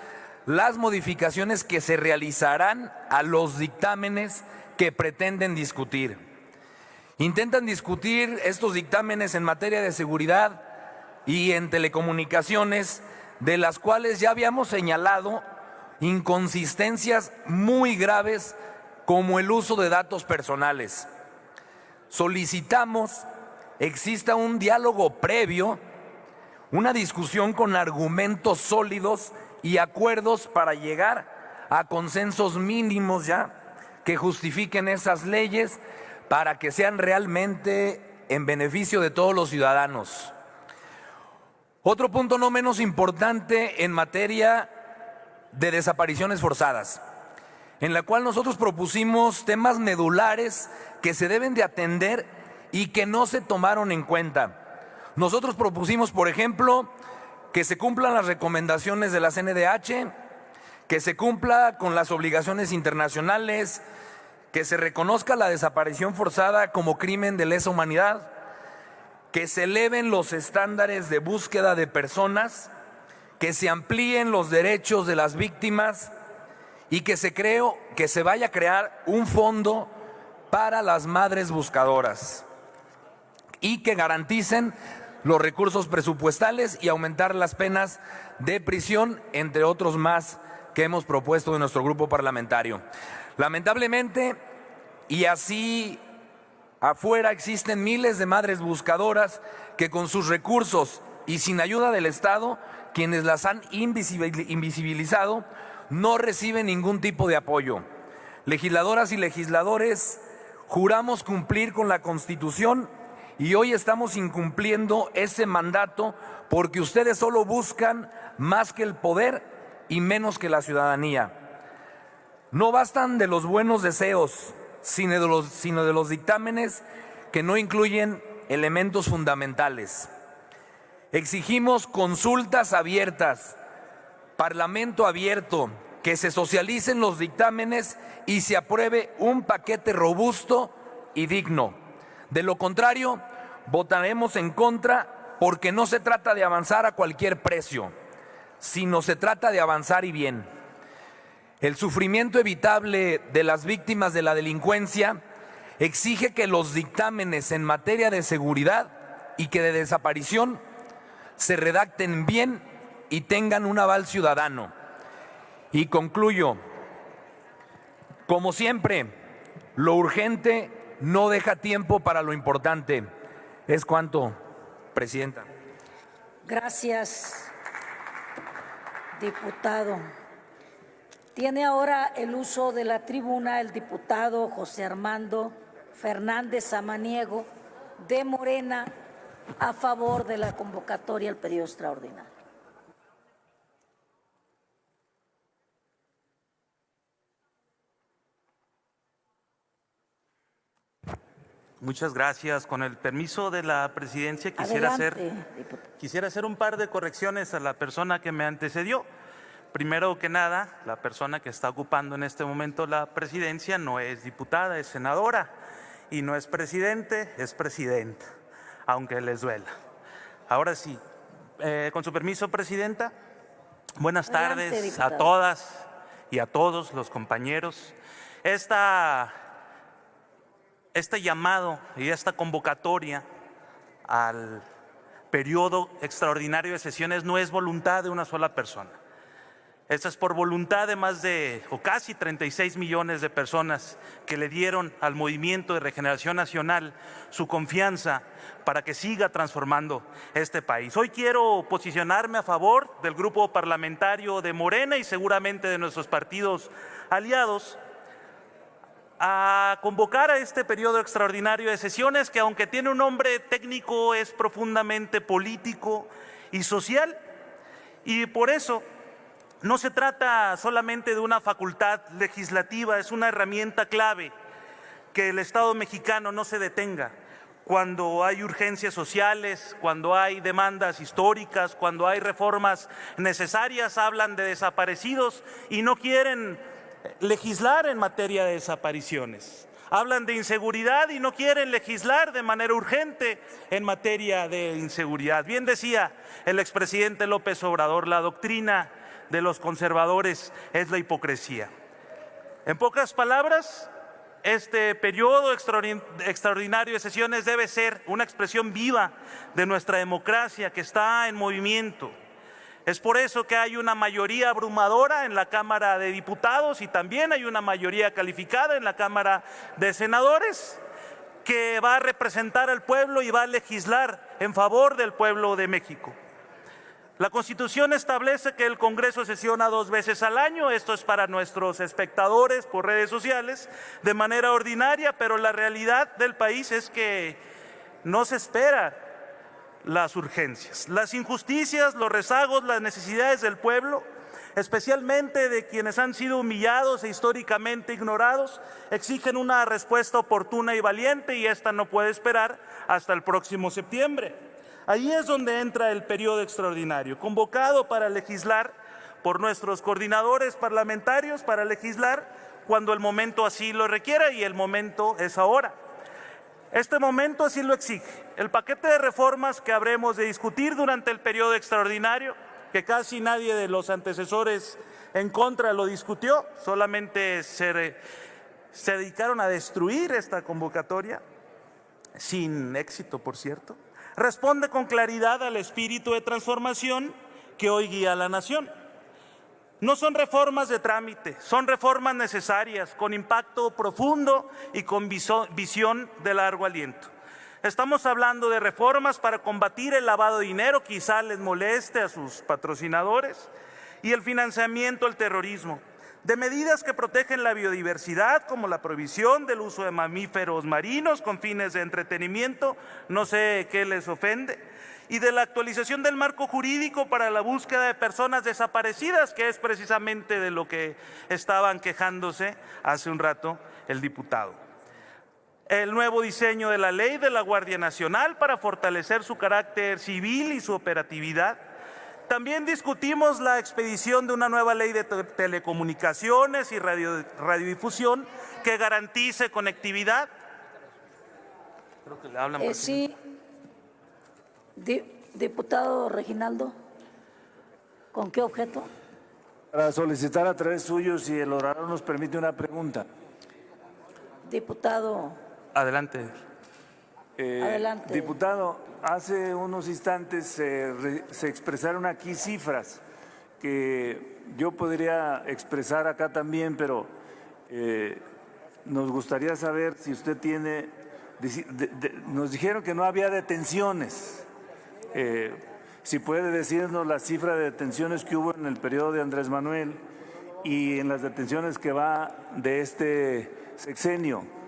M: las modificaciones que se realizarán a los dictámenes que pretenden discutir. Intentan discutir estos dictámenes en materia de seguridad y en telecomunicaciones, de las cuales ya habíamos señalado inconsistencias muy graves como el uso de datos personales. Solicitamos exista un diálogo previo, una discusión con argumentos sólidos y acuerdos para llegar a consensos mínimos ya que justifiquen esas leyes para que sean realmente en beneficio de todos los ciudadanos. Otro punto no menos importante en materia de desapariciones forzadas, en la cual nosotros propusimos temas medulares que se deben de atender y que no se tomaron en cuenta. Nosotros propusimos, por ejemplo, que se cumplan las recomendaciones de la CNDH, que se cumpla con las obligaciones internacionales, que se reconozca la desaparición forzada como crimen de lesa humanidad, que se eleven los estándares de búsqueda de personas, que se amplíen los derechos de las víctimas y que se vaya a crear un fondo para las madres buscadoras y que garanticen los recursos presupuestales y aumentar las penas de prisión, entre otros más que hemos propuesto en nuestro grupo parlamentario. Lamentablemente, y así afuera existen miles de madres buscadoras que con sus recursos y sin ayuda del Estado, quienes las han invisibilizado, no reciben ningún tipo de apoyo. Legisladoras y legisladores, juramos cumplir con la Constitución y hoy estamos incumpliendo ese mandato porque ustedes solo buscan más que el poder y menos que la ciudadanía. No bastan de los buenos deseos, sino de los dictámenes que no incluyen elementos fundamentales. Exigimos consultas abiertas, parlamento abierto, que se socialicen los dictámenes y se apruebe un paquete robusto y digno. De lo contrario, votaremos en contra porque no se trata de avanzar a cualquier precio, sino se trata de avanzar y bien. El sufrimiento evitable de las víctimas de la delincuencia exige que los dictámenes en materia de seguridad y que de desaparición se redacten bien y tengan un aval ciudadano. Y concluyo, como siempre, lo urgente no deja tiempo para lo importante. Es cuanto, Presidenta.
I: Gracias, diputado. Tiene ahora el uso de la tribuna el diputado José Armando Fernández Samaniego de Morena a favor de la convocatoria al periodo extraordinario.
E: Muchas gracias. Con el permiso de la presidencia, quisiera hacer un par de correcciones a la persona que me antecedió. Primero que nada, la persona que está ocupando en este momento la presidencia no es diputada, es senadora, y no es presidente, es presidenta, aunque les duela. Ahora sí, con su permiso, Presidenta, buenas tardes a todas y a todos los compañeros. Este llamado y esta convocatoria al periodo extraordinario de sesiones no es voluntad de una sola persona. Esta es por voluntad de más de o casi 36 millones de personas que le dieron al Movimiento de Regeneración Nacional su confianza para que siga transformando este país. Hoy quiero posicionarme a favor del grupo parlamentario de Morena y seguramente de nuestros partidos aliados a convocar a este periodo extraordinario de sesiones que, aunque tiene un nombre técnico, es profundamente político y social, y por eso no se trata solamente de una facultad legislativa, es una herramienta clave que el Estado mexicano no se detenga cuando hay urgencias sociales, cuando hay demandas históricas, cuando hay reformas necesarias. Hablan de desaparecidos y no quieren legislar en materia de desapariciones. Hablan de inseguridad y no quieren legislar de manera urgente en materia de inseguridad. Bien decía el expresidente López Obrador, la doctrina de los conservadores es la hipocresía. En pocas palabras, Este periodo extraordinario de sesiones debe ser una expresión viva de nuestra democracia que está en movimiento. Es por eso que hay una mayoría abrumadora en la Cámara de Diputados y también hay una mayoría calificada en la Cámara de Senadores que va a representar al pueblo y va a legislar en favor del pueblo de México. La Constitución establece que el Congreso sesiona 2 veces al año, esto es para nuestros espectadores por redes sociales, de manera ordinaria, pero la realidad del país es que no se espera las urgencias, las injusticias, los rezagos, las necesidades del pueblo, especialmente de quienes han sido humillados e históricamente ignorados, exigen una respuesta oportuna y valiente y esta no puede esperar hasta el próximo septiembre. Ahí es donde entra el periodo extraordinario, convocado para legislar por nuestros coordinadores parlamentarios, para legislar cuando el momento así lo requiera y el momento es ahora. Este momento así lo exige. El paquete de reformas que habremos de discutir durante el periodo extraordinario, que casi nadie de los antecesores en contra lo discutió, solamente se dedicaron a destruir esta convocatoria, sin éxito, por cierto, responde con claridad al espíritu de transformación que hoy guía a la nación. No son reformas de trámite, son reformas necesarias, con impacto profundo y con visión de largo aliento. Estamos hablando de reformas para combatir el lavado de dinero, quizá les moleste a sus patrocinadores, y el financiamiento al terrorismo. De medidas que protegen la biodiversidad, como la prohibición del uso de mamíferos marinos con fines de entretenimiento, no sé qué les ofende, y de la actualización del marco jurídico para la búsqueda de personas desaparecidas, que es precisamente de lo que estaban quejándose hace un rato el diputado. El nuevo diseño de la ley de la Guardia Nacional para fortalecer su carácter civil y su operatividad. También discutimos la expedición de una nueva ley de telecomunicaciones y radiodifusión que garantice conectividad. Creo que le hablan.
I: Sí, diputado Reginaldo, ¿con qué objeto?
D: Para solicitar a través suyo, si el orador nos permite, una pregunta.
I: Diputado.
E: Adelante.
I: Adelante.
D: Diputado, hace unos instantes se expresaron aquí cifras que yo podría expresar acá también, pero nos gustaría saber si usted tiene, nos dijeron que no había detenciones, si puede decirnos la cifra de detenciones que hubo en el periodo de Andrés Manuel y en las detenciones que va de este sexenio.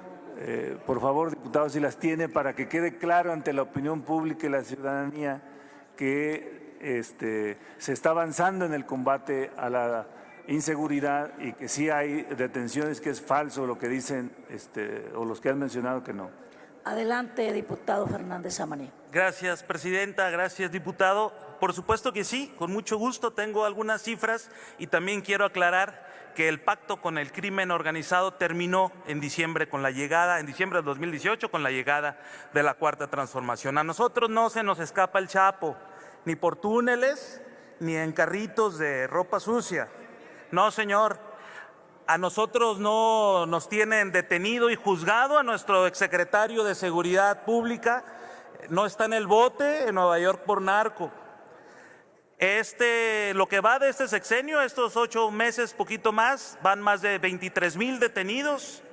D: Por favor, diputado, si las tiene, para que quede claro ante la opinión pública y la ciudadanía que se está avanzando en el combate a la inseguridad y que sí hay detenciones, que es falso lo que dicen o los que han mencionado que no.
I: Adelante, diputado Fernández Amaní.
E: Gracias, presidenta. Gracias, diputado. Por supuesto que sí, con mucho gusto. Tengo algunas cifras y también quiero aclarar que el pacto con el crimen organizado terminó en diciembre en diciembre del 2018 con la llegada de la Cuarta Transformación. A nosotros no se nos escapa el Chapo, ni por túneles, ni en carritos de ropa sucia. No, señor. A nosotros no nos tienen detenido y juzgado. A nuestro exsecretario de Seguridad Pública no está en el bote en Nueva York por narco. Lo que va de este sexenio, estos 8 meses, poquito más, van más de 23,000 detenidos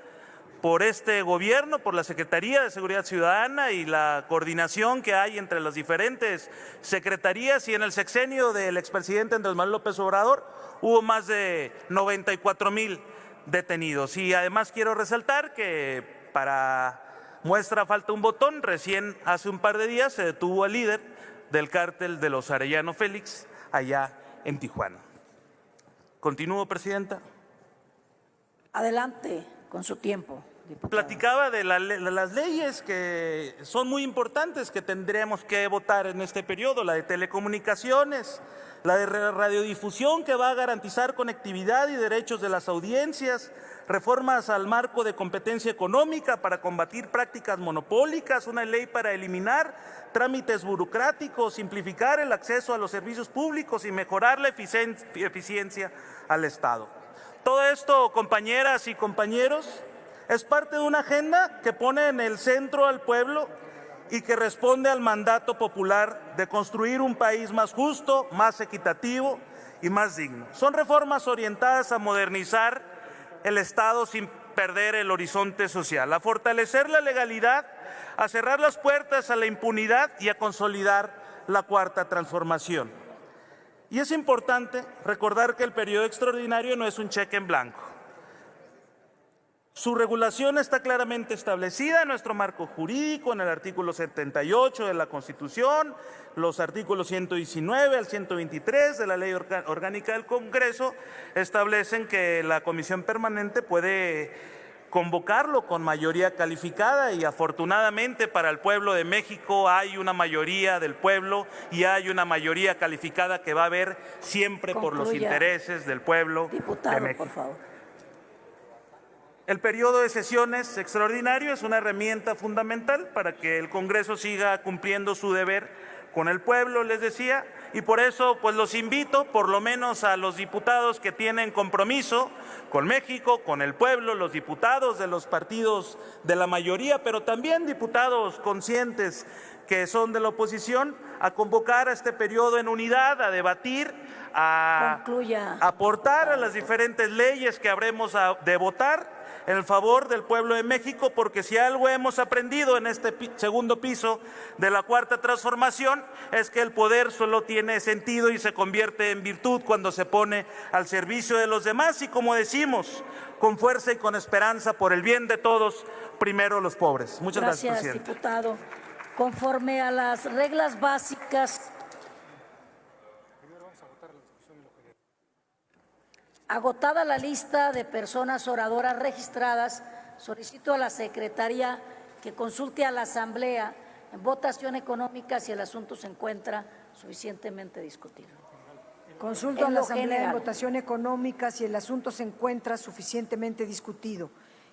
E: por este gobierno, por la Secretaría de Seguridad Ciudadana y la coordinación que hay entre las diferentes secretarías. Y en el sexenio del expresidente Andrés Manuel López Obrador hubo más de 94,000 detenidos. Y además quiero resaltar que para muestra falta un botón, recién hace un par de días se detuvo al líder del cártel de los Arellano Félix, allá en Tijuana. ¿Continúo, presidenta?
I: Adelante, con su tiempo, diputado.
E: Platicaba de las leyes que son muy importantes que tendremos que votar en este periodo, la de telecomunicaciones, la de radiodifusión que va a garantizar conectividad y derechos de las audiencias, reformas al marco de competencia económica para combatir prácticas monopólicas, una ley para eliminar trámites burocráticos, simplificar el acceso a los servicios públicos y mejorar la eficiencia al Estado. Todo esto, compañeras y compañeros, Es parte de una agenda que pone en el centro al pueblo y que responde al mandato popular de construir un país más justo, más equitativo y más digno. Son reformas orientadas a modernizar el Estado sin perder el horizonte social, a fortalecer la legalidad, a cerrar las puertas a la impunidad y a consolidar la cuarta transformación. Y es importante recordar que el periodo extraordinario no es un cheque en blanco. Su regulación está claramente establecida en nuestro marco jurídico, en el artículo 78 de la Constitución, los artículos 119 al 123 de la Ley Orgánica del Congreso establecen que la Comisión Permanente puede convocarlo con mayoría calificada y afortunadamente para el pueblo de México hay una mayoría del pueblo y hay una mayoría calificada que va a ver siempre por los intereses del pueblo de México.
I: Por favor.
E: El periodo de sesiones extraordinario es una herramienta fundamental para que el Congreso siga cumpliendo su deber con el pueblo, les decía, y por eso pues los invito, por lo menos a los diputados que tienen compromiso con México, con el pueblo, los diputados de los partidos de la mayoría, pero también diputados conscientes que son de la oposición, a convocar a este periodo en unidad, a debatir, a aportar a las diferentes leyes que habremos de votar en favor del pueblo de México, porque si algo hemos aprendido en este segundo piso de la cuarta transformación es que el poder solo tiene sentido y se convierte en virtud cuando se pone al servicio de los demás y, como decimos, con fuerza y con esperanza por el bien de todos, primero los pobres. Muchas gracias, presidente.
I: Gracias, diputado. Conforme a las reglas básicas, agotada la lista de personas oradoras registradas, solicito a la Secretaría que consulte a la Asamblea en votación económica si el asunto se encuentra suficientemente discutido.
L: Consulto a la Asamblea en votación económica si el asunto se encuentra suficientemente discutido.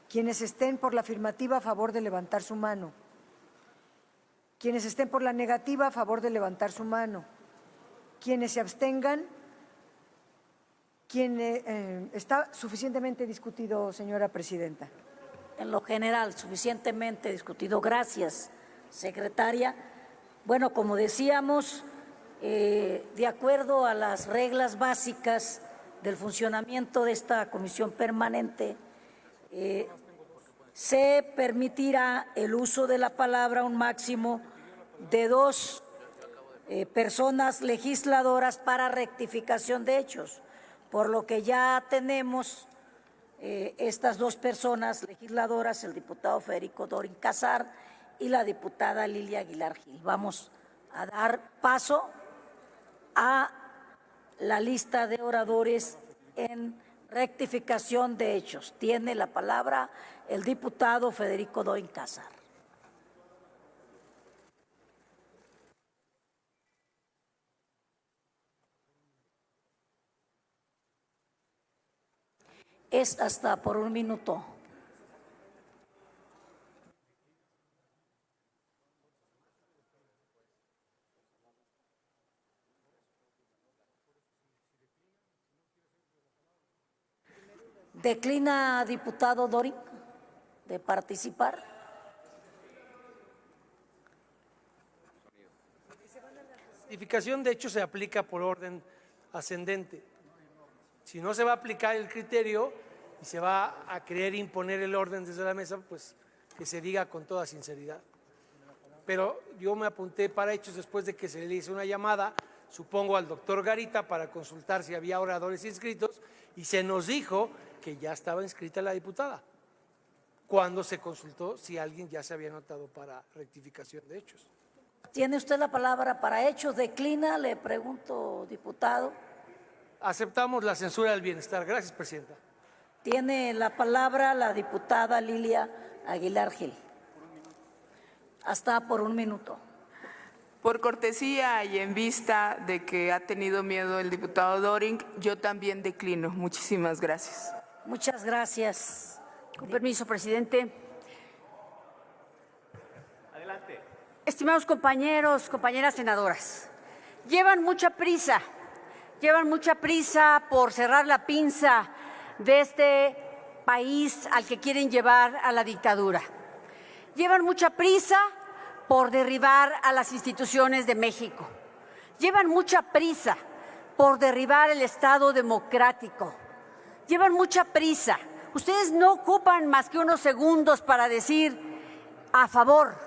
L: Quienes estén por la afirmativa, a favor de levantar su mano. Quienes estén por la negativa, a favor de levantar su mano. Quienes se abstengan. ¿Está suficientemente discutido, señora presidenta?
I: En lo general, suficientemente discutido. Gracias, secretaria. Bueno, como decíamos, de acuerdo a las reglas básicas del funcionamiento de esta comisión permanente, se permitirá el uso de la palabra un máximo de 2 personas legisladoras para rectificación de hechos, por lo que ya tenemos estas 2 personas legisladoras, el diputado Federico Dorin Casar y la diputada Lilia Aguilar Gil. Vamos a dar paso a la lista de oradores en rectificación de hechos. Tiene la palabra el diputado Federico Dorin Casar. Es hasta por 1 minuto. ¿Declina, diputado Dorin, de participar?
F: La rectificación de hecho se aplica por orden ascendente. Si no se va a aplicar el criterio y se va a querer imponer el orden desde la mesa, pues que se diga con toda sinceridad. Pero yo me apunté para hechos después de que se le hizo una llamada, supongo al doctor Garita, para consultar si había oradores inscritos, y se nos dijo que ya estaba inscrita la diputada, cuando se consultó si alguien ya se había anotado para rectificación de hechos.
I: ¿Tiene usted la palabra para hechos? ¿Declina? Le pregunto, diputado.
F: Aceptamos la censura del bienestar. Gracias, presidenta.
I: Tiene la palabra la diputada Lilia Aguilar Gil. Hasta por 1 minuto.
N: Por cortesía y en vista de que ha tenido miedo el diputado Dorin, yo también declino. Muchísimas gracias.
I: Muchas gracias.
A: Con permiso, presidente.
G: Adelante.
A: Estimados compañeros, compañeras senadoras, llevan mucha prisa por cerrar la pinza de este país al que quieren llevar a la dictadura. Llevan mucha prisa por derribar a las instituciones de México. Llevan mucha prisa por derribar el Estado democrático. Llevan mucha prisa. Ustedes no ocupan más que unos segundos para decir a favor.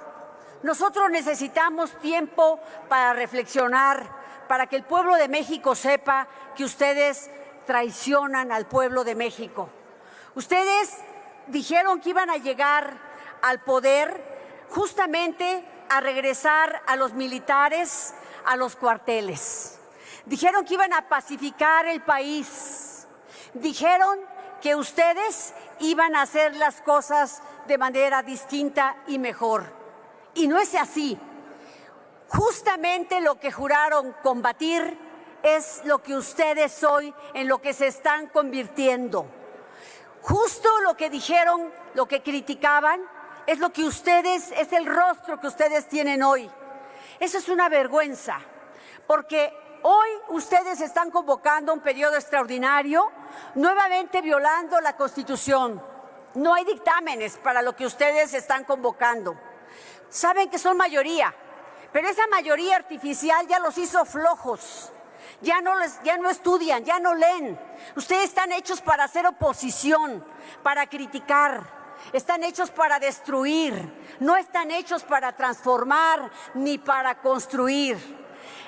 A: Nosotros necesitamos tiempo para reflexionar, para que el pueblo de México sepa que ustedes traicionan al pueblo de México. Ustedes dijeron que iban a llegar al poder justamente a regresar a los militares a los cuarteles. Dijeron que iban a pacificar el país. Dijeron que ustedes iban a hacer las cosas de manera distinta y mejor. Y no es así. Justamente lo que juraron combatir es lo que ustedes hoy en lo que se están convirtiendo. Justo lo que dijeron, lo que criticaban, es lo que ustedes, es el rostro que ustedes tienen hoy. Eso es una vergüenza, porque hoy ustedes están convocando un periodo extraordinario, nuevamente violando la Constitución. No hay dictámenes para lo que ustedes están convocando. Saben que son mayoría, pero esa mayoría artificial ya los hizo flojos. Ya no estudian, ya no leen. Ustedes están hechos para hacer oposición, para criticar. Están hechos para destruir, no están hechos para transformar ni para construir.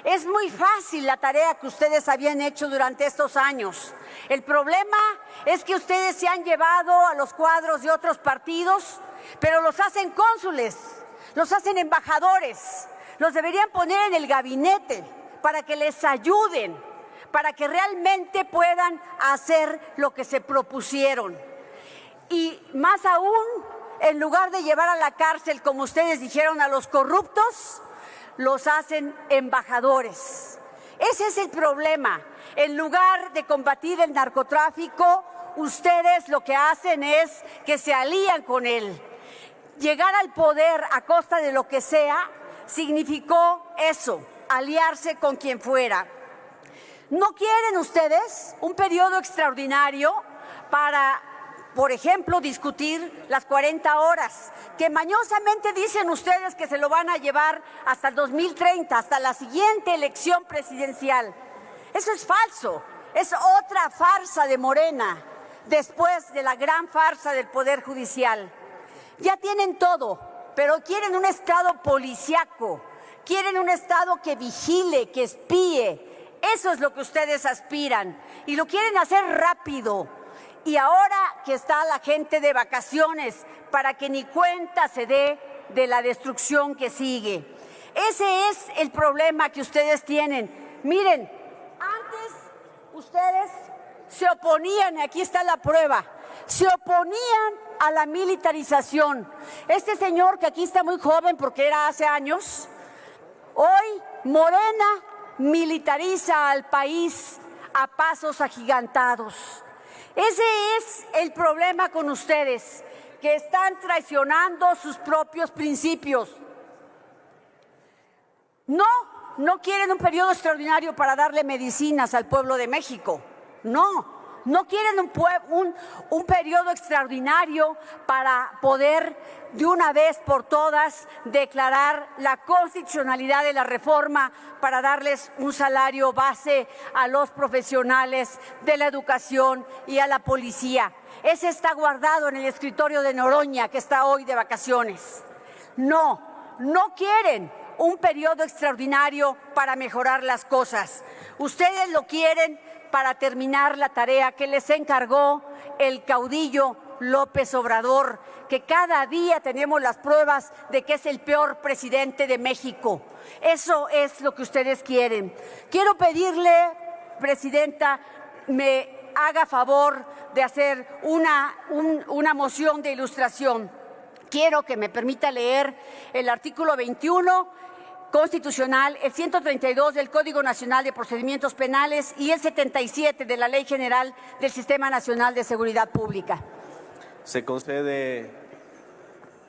A: Es muy fácil la tarea que ustedes habían hecho durante estos años. El problema es que ustedes se han llevado a los cuadros de otros partidos, pero los hacen cónsules, los hacen embajadores, los deberían poner en el gabinete para que les ayuden, para que realmente puedan hacer lo que se propusieron. Y más aún, en lugar de llevar a la cárcel, como ustedes dijeron, a los corruptos, los hacen embajadores. Ese es el problema. En lugar de combatir el narcotráfico, ustedes lo que hacen es que se alían con él. Llegar al poder a costa de lo que sea significó eso, aliarse con quien fuera. ¿No quieren ustedes un periodo extraordinario para, por ejemplo, discutir las 40 horas, que mañosamente dicen ustedes que se lo van a llevar hasta el 2030, hasta la siguiente elección presidencial? Eso es falso, es otra farsa de Morena, después de la gran farsa del Poder Judicial. Ya tienen todo, pero quieren un Estado policíaco, quieren un Estado que vigile, que espíe. Eso es lo que ustedes aspiran y lo quieren hacer rápido. Y ahora que está la gente de vacaciones, para que ni cuenta se dé de la destrucción que sigue. Ese es el problema que ustedes tienen. Miren, antes ustedes se oponían, y aquí está la prueba, se oponían a la militarización. Este señor que aquí está muy joven porque era hace años, hoy Morena militariza al país a pasos agigantados. Ese es el problema con ustedes, que están traicionando sus propios principios. No quieren un periodo extraordinario para darle medicinas al pueblo de México. No quieren un periodo extraordinario para poder de una vez por todas declarar la constitucionalidad de la reforma para darles un salario base a los profesionales de la educación y a la policía. Ese está guardado en el escritorio de Noroña, que está hoy de vacaciones. No quieren un periodo extraordinario para mejorar las cosas. Ustedes lo quieren para terminar la tarea que les encargó el caudillo López Obrador, que cada día tenemos las pruebas de que es el peor presidente de México. Eso es lo que ustedes quieren. Quiero pedirle, Presidenta, me haga favor de hacer una moción de ilustración. Quiero que me permita leer el artículo 21 constitucional, el 132 del Código Nacional de Procedimientos Penales y el 77 de la Ley General del Sistema Nacional de Seguridad Pública.
G: Se concede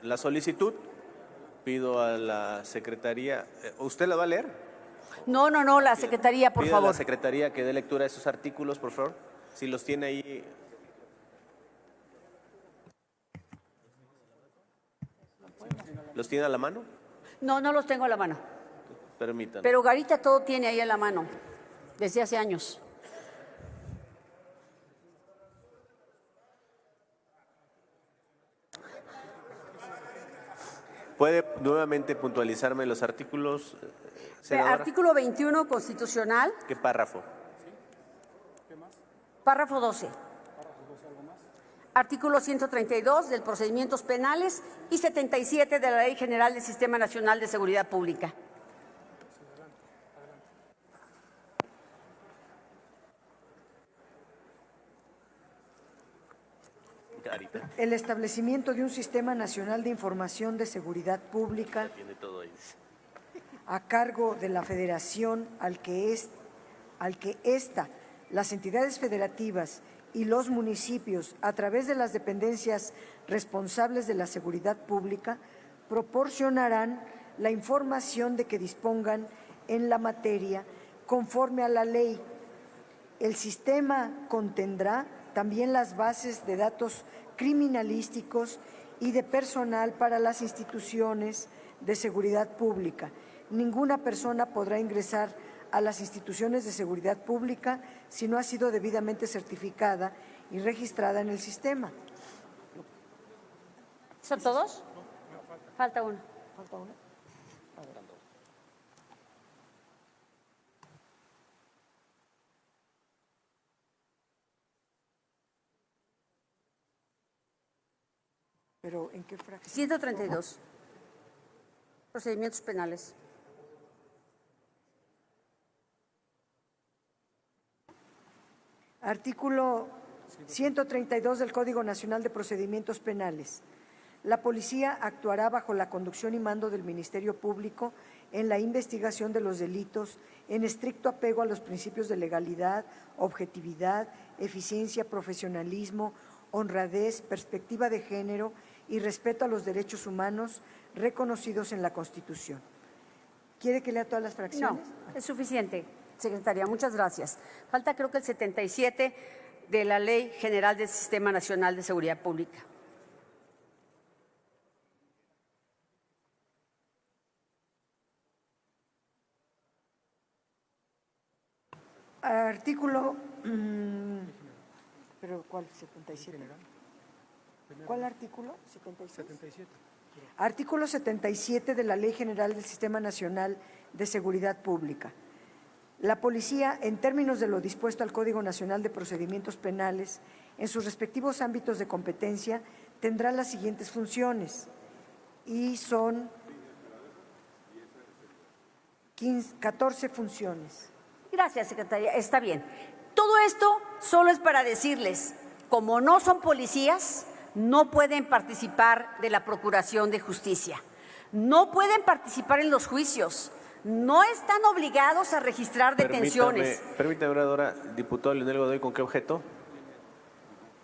G: la solicitud. Pido a la Secretaría. ¿Usted la va a leer?
A: No, la Secretaría, por favor.
G: Pido a la Secretaría que dé lectura a esos artículos, por favor. Si los tiene ahí. ¿Los tiene a la mano?
A: No, no los tengo a la mano.
G: Permítanme.
A: Pero Garita todo tiene ahí a la mano, desde hace años.
G: ¿Puede nuevamente puntualizarme los artículos, senadora?
A: Artículo 21 constitucional,
G: ¿Qué párrafo?
A: párrafo 12. Artículo 132 del Procedimientos Penales y 77 de la Ley General del Sistema Nacional de Seguridad Pública.
L: El establecimiento de un Sistema Nacional de Información de Seguridad Pública a cargo de la Federación al que ésta, las entidades federativas y los municipios, a través de las dependencias responsables de la seguridad pública, proporcionarán la información de que dispongan en la materia conforme a la ley. El sistema contendrá también las bases de datos criminalísticos y de personal para las instituciones de seguridad pública. Ninguna persona podrá ingresar a las instituciones de seguridad pública si no ha sido debidamente certificada y registrada en el sistema.
A: ¿Son todos? Falta uno.
L: ¿Falta uno? ¿Pero en qué fracción?
A: 132. Procedimientos penales.
L: Artículo 132 del Código Nacional de Procedimientos Penales. La policía actuará bajo la conducción y mando del Ministerio Público en la investigación de los delitos en estricto apego a los principios de legalidad, objetividad, eficiencia, profesionalismo, honradez, perspectiva de género y respeto a los derechos humanos reconocidos en la Constitución. ¿Quiere que lea todas las fracciones?
A: No, es suficiente, secretaria. Muchas gracias. Falta creo que el 77 de la Ley General del Sistema Nacional de Seguridad Pública.
L: Artículo, pero ¿cuál? 77. ¿Cuál artículo? 77. Artículo 77 de la Ley General del Sistema Nacional de Seguridad Pública. La policía, en términos de lo dispuesto al Código Nacional de Procedimientos Penales, en sus respectivos ámbitos de competencia, tendrá las siguientes funciones y son 14 funciones.
A: Gracias, secretaria. Está bien. Todo esto solo es para decirles, como no son policías, no pueden participar de la Procuración de Justicia, no pueden participar en los juicios, no están obligados a registrar detenciones.
G: Permítame, oradora. Diputado Leonel Godoy, ¿con qué objeto?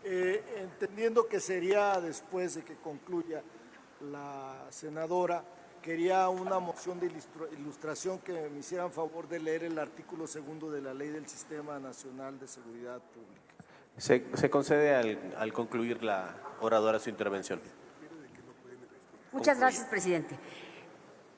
K: Entendiendo que sería después de que concluya la senadora, quería una moción de ilustración que me hicieran favor de leer el artículo 2 de la Ley del Sistema Nacional de Seguridad Pública.
G: Se concede al concluir la oradora su intervención.
A: Muchas gracias, presidente.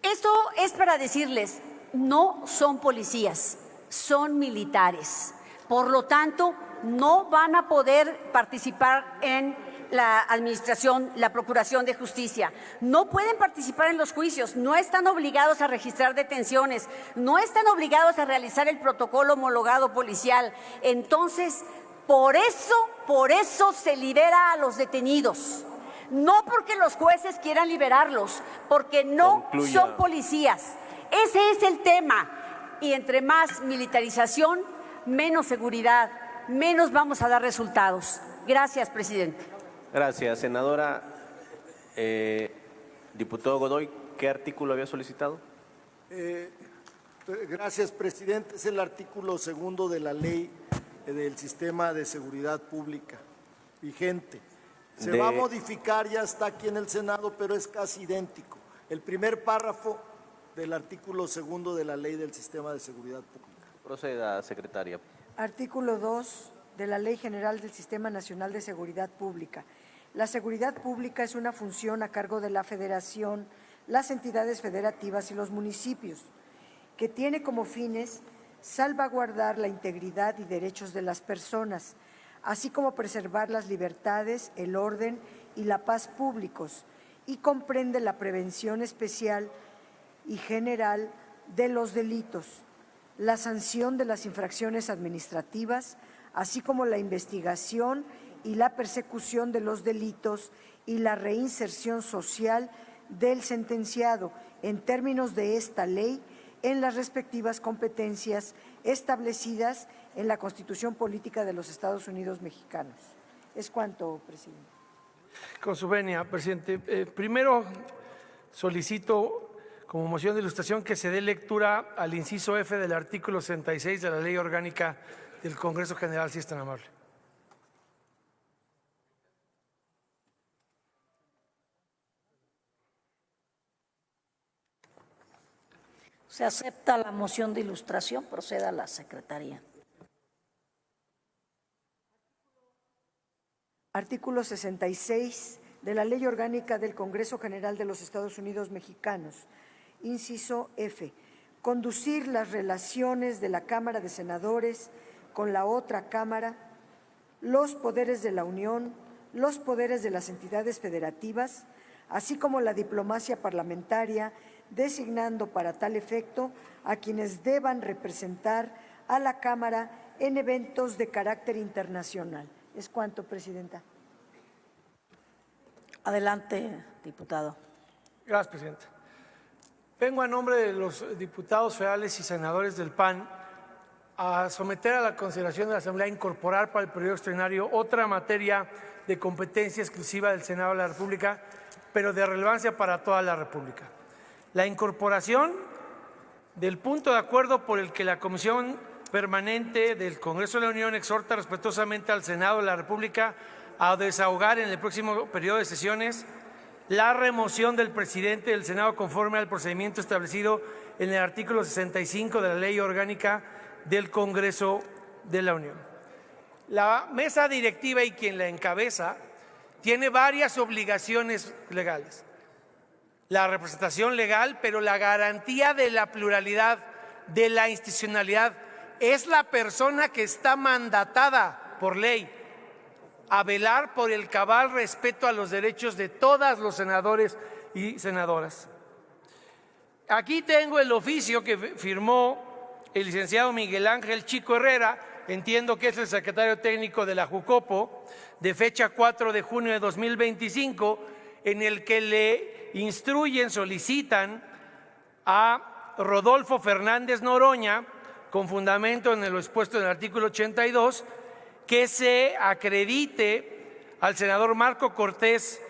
A: Esto es para decirles, no son policías, son militares. Por lo tanto, no van a poder participar en la administración, la Procuración de Justicia. No pueden participar en los juicios, no están obligados a registrar detenciones, no están obligados a realizar el protocolo homologado policial. Entonces, por eso se libera a los detenidos. No porque los jueces quieran liberarlos, porque no son policías. Ese es el tema. Y entre más militarización, menos seguridad, menos vamos a dar resultados. Gracias, presidente.
G: Gracias, senadora. Diputado Godoy, ¿qué artículo había solicitado?
K: Gracias, presidente. Es el artículo 2 de la Ley del Sistema de Seguridad Pública vigente. Se va a modificar, ya está aquí en el Senado, pero es casi idéntico. El primer párrafo del artículo 2 de la Ley del Sistema de Seguridad Pública.
G: Proceda, secretaria.
L: Artículo 2 de la Ley General del Sistema Nacional de Seguridad Pública. La seguridad pública es una función a cargo de la Federación, las entidades federativas y los municipios, que tiene como fines salvaguardar la integridad y derechos de las personas, así como preservar las libertades, el orden y la paz públicos, y comprende la prevención especial y general de los delitos, la sanción de las infracciones administrativas, así como la investigación y la persecución de los delitos y la reinserción social del sentenciado en términos de esta ley en las respectivas competencias establecidas en la Constitución Política de los Estados Unidos Mexicanos. Es cuanto, presidente.
F: Con su venia, presidente. Primero solicito como moción de ilustración que se dé lectura al inciso F del artículo 66 de la Ley Orgánica del Congreso General, si es tan amable.
I: Se acepta la moción de ilustración, proceda a la Secretaría.
L: Artículo 66 de la Ley Orgánica del Congreso General de los Estados Unidos Mexicanos, inciso F, conducir las relaciones de la Cámara de Senadores con la otra Cámara, los poderes de la Unión, los poderes de las entidades federativas, así como la diplomacia parlamentaria, designando para tal efecto a quienes deban representar a la Cámara en eventos de carácter internacional. Es cuanto, presidenta.
I: Adelante, diputado.
F: Gracias, presidenta. Vengo a nombre de los diputados federales y senadores del PAN a someter a la consideración de la Asamblea incorporar para el periodo extraordinario otra materia de competencia exclusiva del Senado de la República, pero de relevancia para toda la República. La incorporación del punto de acuerdo por el que la Comisión Permanente del Congreso de la Unión exhorta respetuosamente al Senado de la República a desahogar en el próximo periodo de sesiones la remoción del presidente del Senado conforme al procedimiento establecido en el artículo 65 de la Ley Orgánica del Congreso de la Unión. La mesa directiva y quien la encabeza tiene varias obligaciones legales. La representación legal, pero la garantía de la pluralidad, de la institucionalidad, es la persona que está mandatada por ley a velar por el cabal respeto a los derechos de todos los senadores y senadoras. Aquí tengo el oficio que firmó el licenciado Miguel Ángel Chico Herrera, entiendo que es el secretario técnico de la Jucopo, de fecha 4 de junio de 2025, en el que le instruyen, solicitan a Rodolfo Fernández Noroña, con fundamento en lo expuesto en el artículo 82, que se acredite al senador Marco Cortés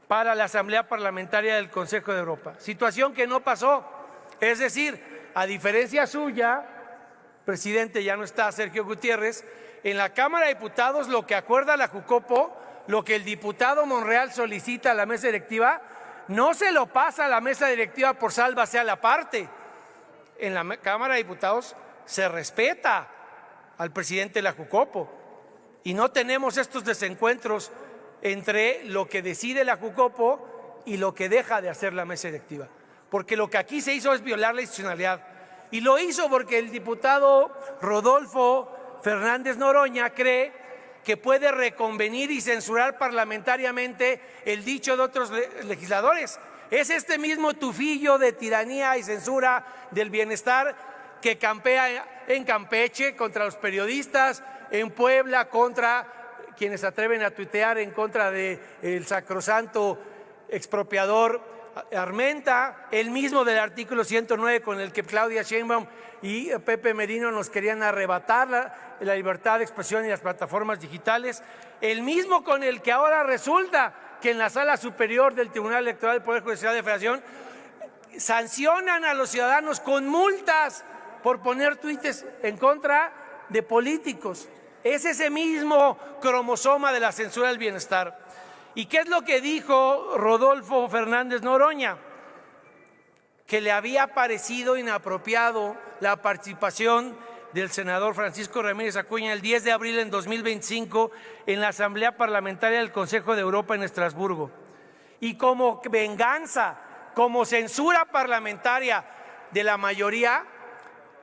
F: para la Asamblea Parlamentaria del Consejo de Europa. Situación que no pasó. Es decir, a diferencia suya, presidente, ya no está Sergio Gutiérrez, en la Cámara de Diputados lo que acuerda la Jucopo, lo que el diputado Monreal solicita a la mesa directiva, no se lo pasa a la mesa directiva por sálvase a la parte. En la Cámara de Diputados se respeta al presidente de la Jucopo y no tenemos estos desencuentros entre lo que decide la Jucopo y lo que deja de hacer la mesa directiva, porque lo que aquí se hizo es violar la institucionalidad y lo hizo porque el diputado Rodolfo Fernández Noroña cree que puede reconvenir y censurar parlamentariamente el dicho de otros legisladores. Es este mismo tufillo de tiranía y censura del bienestar que campea en Campeche contra los periodistas, en Puebla contra quienes se atreven a tuitear en contra del sacrosanto expropiador Armenta, el mismo del artículo 109 con el que Claudia Sheinbaum y Pepe Merino nos querían arrebatar la libertad de expresión y las plataformas digitales, el mismo con el que ahora resulta que en la Sala Superior del Tribunal Electoral del Poder Judicial de la Federación sancionan a los ciudadanos con multas por poner tuites en contra de políticos. Es ese mismo cromosoma de la censura del bienestar. ¿Y qué es lo que dijo Rodolfo Fernández Noroña? Que le había parecido inapropiado la participación del senador Francisco Ramírez Acuña el 10 de abril en 2025 en la Asamblea Parlamentaria del Consejo de Europa en Estrasburgo. Y como venganza como censura parlamentaria de la mayoría,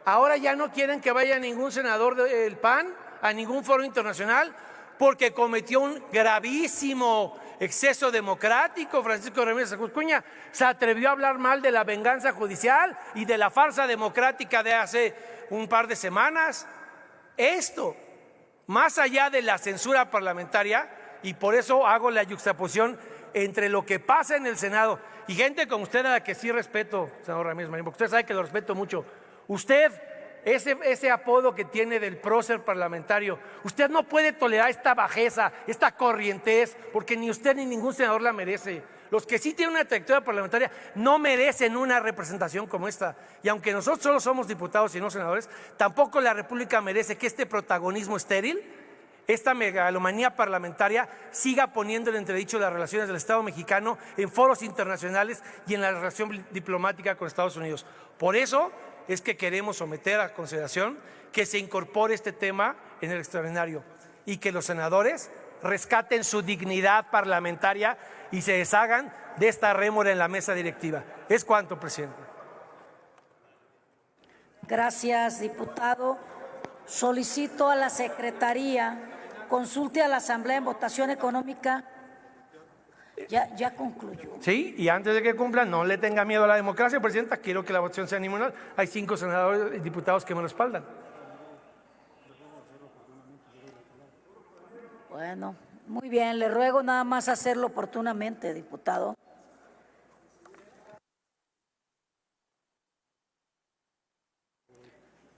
F: ahora ya no quieren que vaya ningún senador del PAN a ningún foro internacional porque cometió un gravísimo exceso democrático. Francisco Ramírez Acuña se atrevió a hablar mal de la venganza judicial y de la farsa democrática de hace un par de semanas. Esto, más allá de la censura parlamentaria, y por eso hago la yuxtaposición entre lo que pasa en el Senado y gente como usted, a la que sí respeto, senador Ramírez Marín, porque usted sabe que lo respeto mucho. Usted, ese apodo que tiene del prócer parlamentario, usted no puede tolerar esta bajeza, esta corrientez, porque ni usted ni ningún senador la merece. Los que sí tienen una trayectoria parlamentaria no merecen una representación como esta. Y aunque nosotros solo somos diputados y no senadores, tampoco la República merece que este protagonismo estéril, esta megalomanía parlamentaria, siga poniendo en entredicho las relaciones del Estado mexicano en foros internacionales y en la relación diplomática con Estados Unidos. Por eso es que queremos someter a consideración que se incorpore este tema en el extraordinario y que los senadores rescaten su dignidad parlamentaria y se deshagan de esta rémora en la mesa directiva. Es cuanto, presidente.
I: Gracias, diputado. Solicito a la Secretaría consulte a la Asamblea en votación económica. Ya concluyó.
F: Sí, y antes de que cumplan, no le tenga miedo a la democracia, presidenta. Quiero que la votación sea animal. Hay 5 senadores y diputados que me lo respaldan.
I: Bueno, muy bien. Le ruego nada más hacerlo oportunamente, diputado.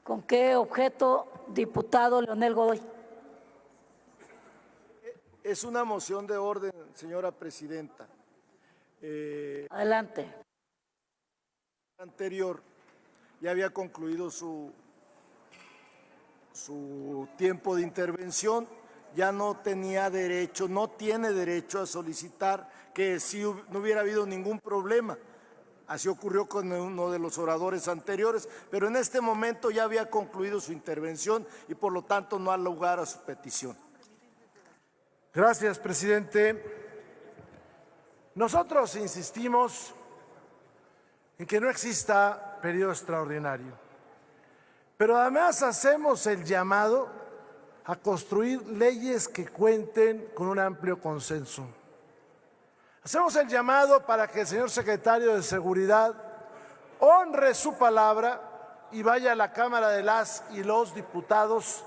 I: ¿Con qué objeto, diputado Leonel Godoy?
K: Es una moción de orden, señora presidenta.
I: Adelante.
K: Anterior ya había concluido su tiempo de intervención, ya no tenía derecho, no tiene derecho a solicitar que si no hubiera habido ningún problema. Así ocurrió con uno de los oradores anteriores, pero en este momento ya había concluido su intervención y por lo tanto no ha lugar a su petición.
C: Gracias, presidente. Nosotros insistimos en que no exista periodo extraordinario, pero además hacemos el llamado a construir leyes que cuenten con un amplio consenso. Hacemos el llamado para que el señor secretario de Seguridad honre su palabra y vaya a la Cámara de las y los Diputados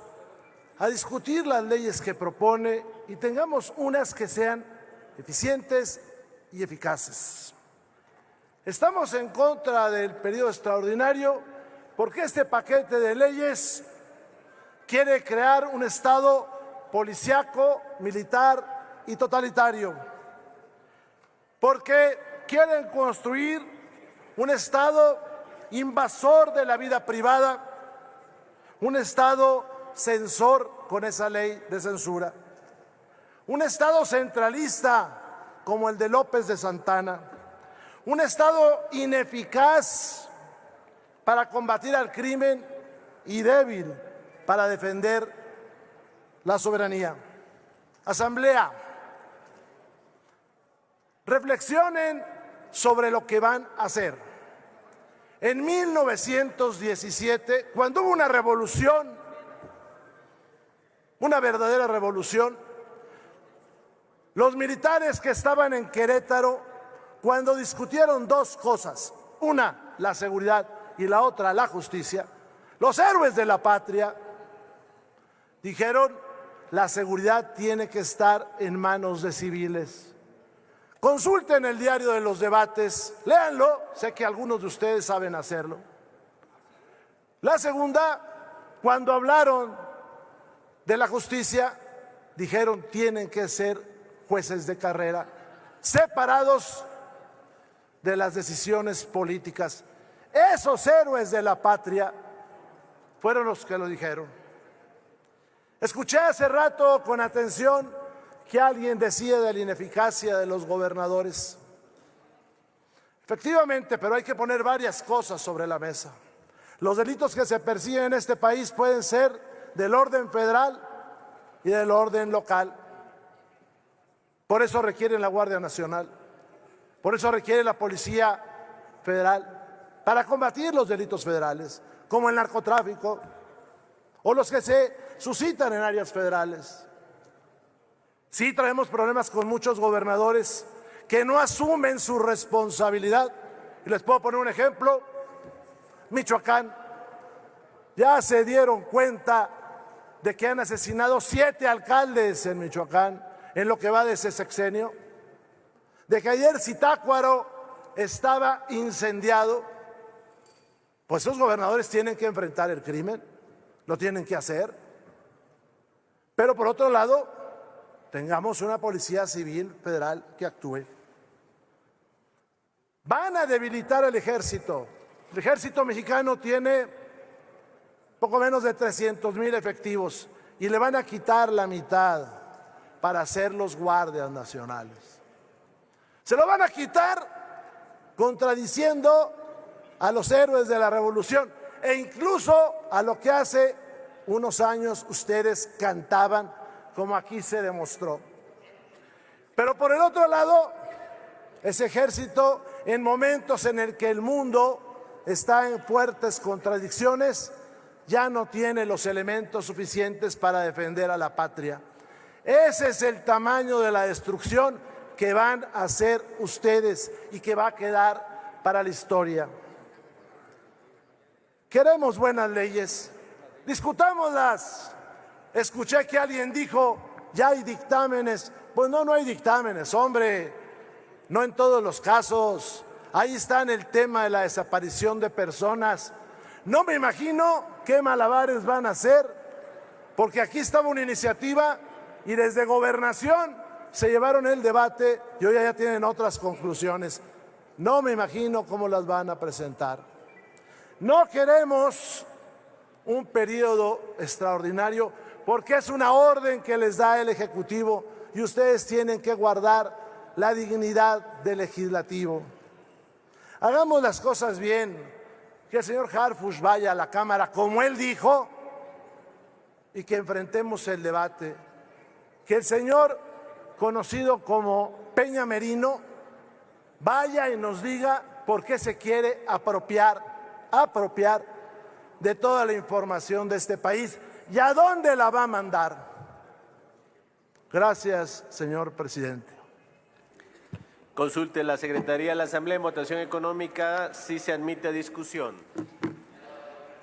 C: a discutir las leyes que propone y tengamos unas que sean eficientes y eficaces. Estamos en contra del periodo extraordinario porque este paquete de leyes quiere crear un Estado policíaco, militar y totalitario, porque quieren construir un Estado invasor de la vida privada, un Estado censor con esa ley de censura, un Estado centralista como el de López de Santana, un Estado ineficaz para combatir al crimen y débil para defender la soberanía. Asamblea, reflexionen sobre lo que van a hacer. En 1917, cuando hubo una revolución, una verdadera revolución, los militares que estaban en Querétaro, cuando discutieron dos cosas, una la seguridad y la otra la justicia, los héroes de la patria dijeron: la seguridad tiene que estar en manos de civiles. Consulten el diario de los debates, léanlo, sé que algunos de ustedes saben hacerlo. La segunda, cuando hablaron de la justicia, dijeron: tienen que ser jueces de carrera, separados de las decisiones políticas. Esos héroes de la patria fueron los que lo dijeron. Escuché hace rato con atención que alguien decía de la ineficacia de los gobernadores. Efectivamente, pero hay que poner varias cosas sobre la mesa. Los delitos que se persiguen en este país pueden ser del orden federal y del orden local. Por eso requieren la Guardia Nacional, por eso requiere la Policía federal para combatir los delitos federales, como el narcotráfico o los que se suscitan en áreas federales. Sí traemos problemas con muchos gobernadores que no asumen su responsabilidad. Y les puedo poner un ejemplo. Michoacán, ya se dieron cuenta de que han asesinado 7 alcaldes en Michoacán en lo que va de ese sexenio, de que ayer Zitácuaro estaba incendiado. Pues esos gobernadores tienen que enfrentar el crimen, lo tienen que hacer. Pero por otro lado, tengamos una policía civil federal que actúe. Van a debilitar al ejército. El ejército mexicano tiene poco menos de 300,000 efectivos y le van a quitar la mitad para hacer los guardias nacionales. Se lo van a quitar contradiciendo a los héroes de la revolución e incluso a lo que hace unos años ustedes cantaban, como aquí se demostró. Pero por el otro lado, ese ejército, en momentos en el que el mundo está en fuertes contradicciones, ya no tiene los elementos suficientes para defender a la patria. Ese es el tamaño de la destrucción que van a hacer ustedes y que va a quedar para la historia. Queremos buenas leyes, discutámoslas. Escuché que alguien dijo, ya hay dictámenes. Pues no hay dictámenes, hombre, no en todos los casos. Ahí está en el tema de la desaparición de personas. No me imagino qué malabares van a hacer, porque aquí estaba una iniciativa y desde Gobernación se llevaron el debate y hoy ya tienen otras conclusiones. No me imagino cómo las van a presentar. No queremos un periodo extraordinario porque es una orden que les da el Ejecutivo y ustedes tienen que guardar la dignidad del Legislativo. Hagamos las cosas bien, que el señor Harfuch vaya a la Cámara como él dijo y que enfrentemos el debate. Que el señor conocido como Peña Merino vaya y nos diga por qué se quiere apropiar de toda la información de este país y a dónde la va a mandar. Gracias, señor presidente.
G: Consulte la Secretaría de la Asamblea en votación económica si se admite a discusión.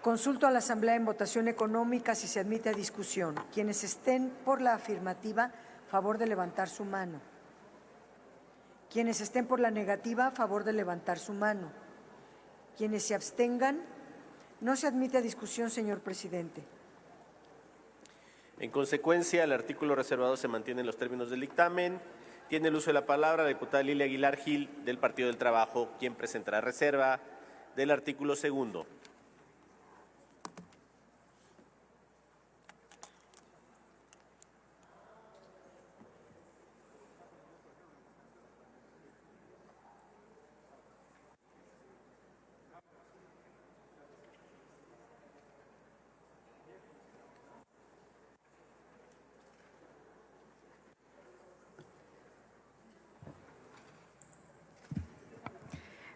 L: Consulto a la Asamblea en votación económica si se admite a discusión. Quienes estén por la afirmativa, favor de levantar su mano. Quienes estén por la negativa, favor de levantar su mano. Quienes se abstengan, no se admite a discusión, señor presidente.
G: En consecuencia, el artículo reservado se mantiene en los términos del dictamen. Tiene el uso de la palabra la diputada Lilia Aguilar Gil, del Partido del Trabajo, quien presentará reserva del artículo segundo.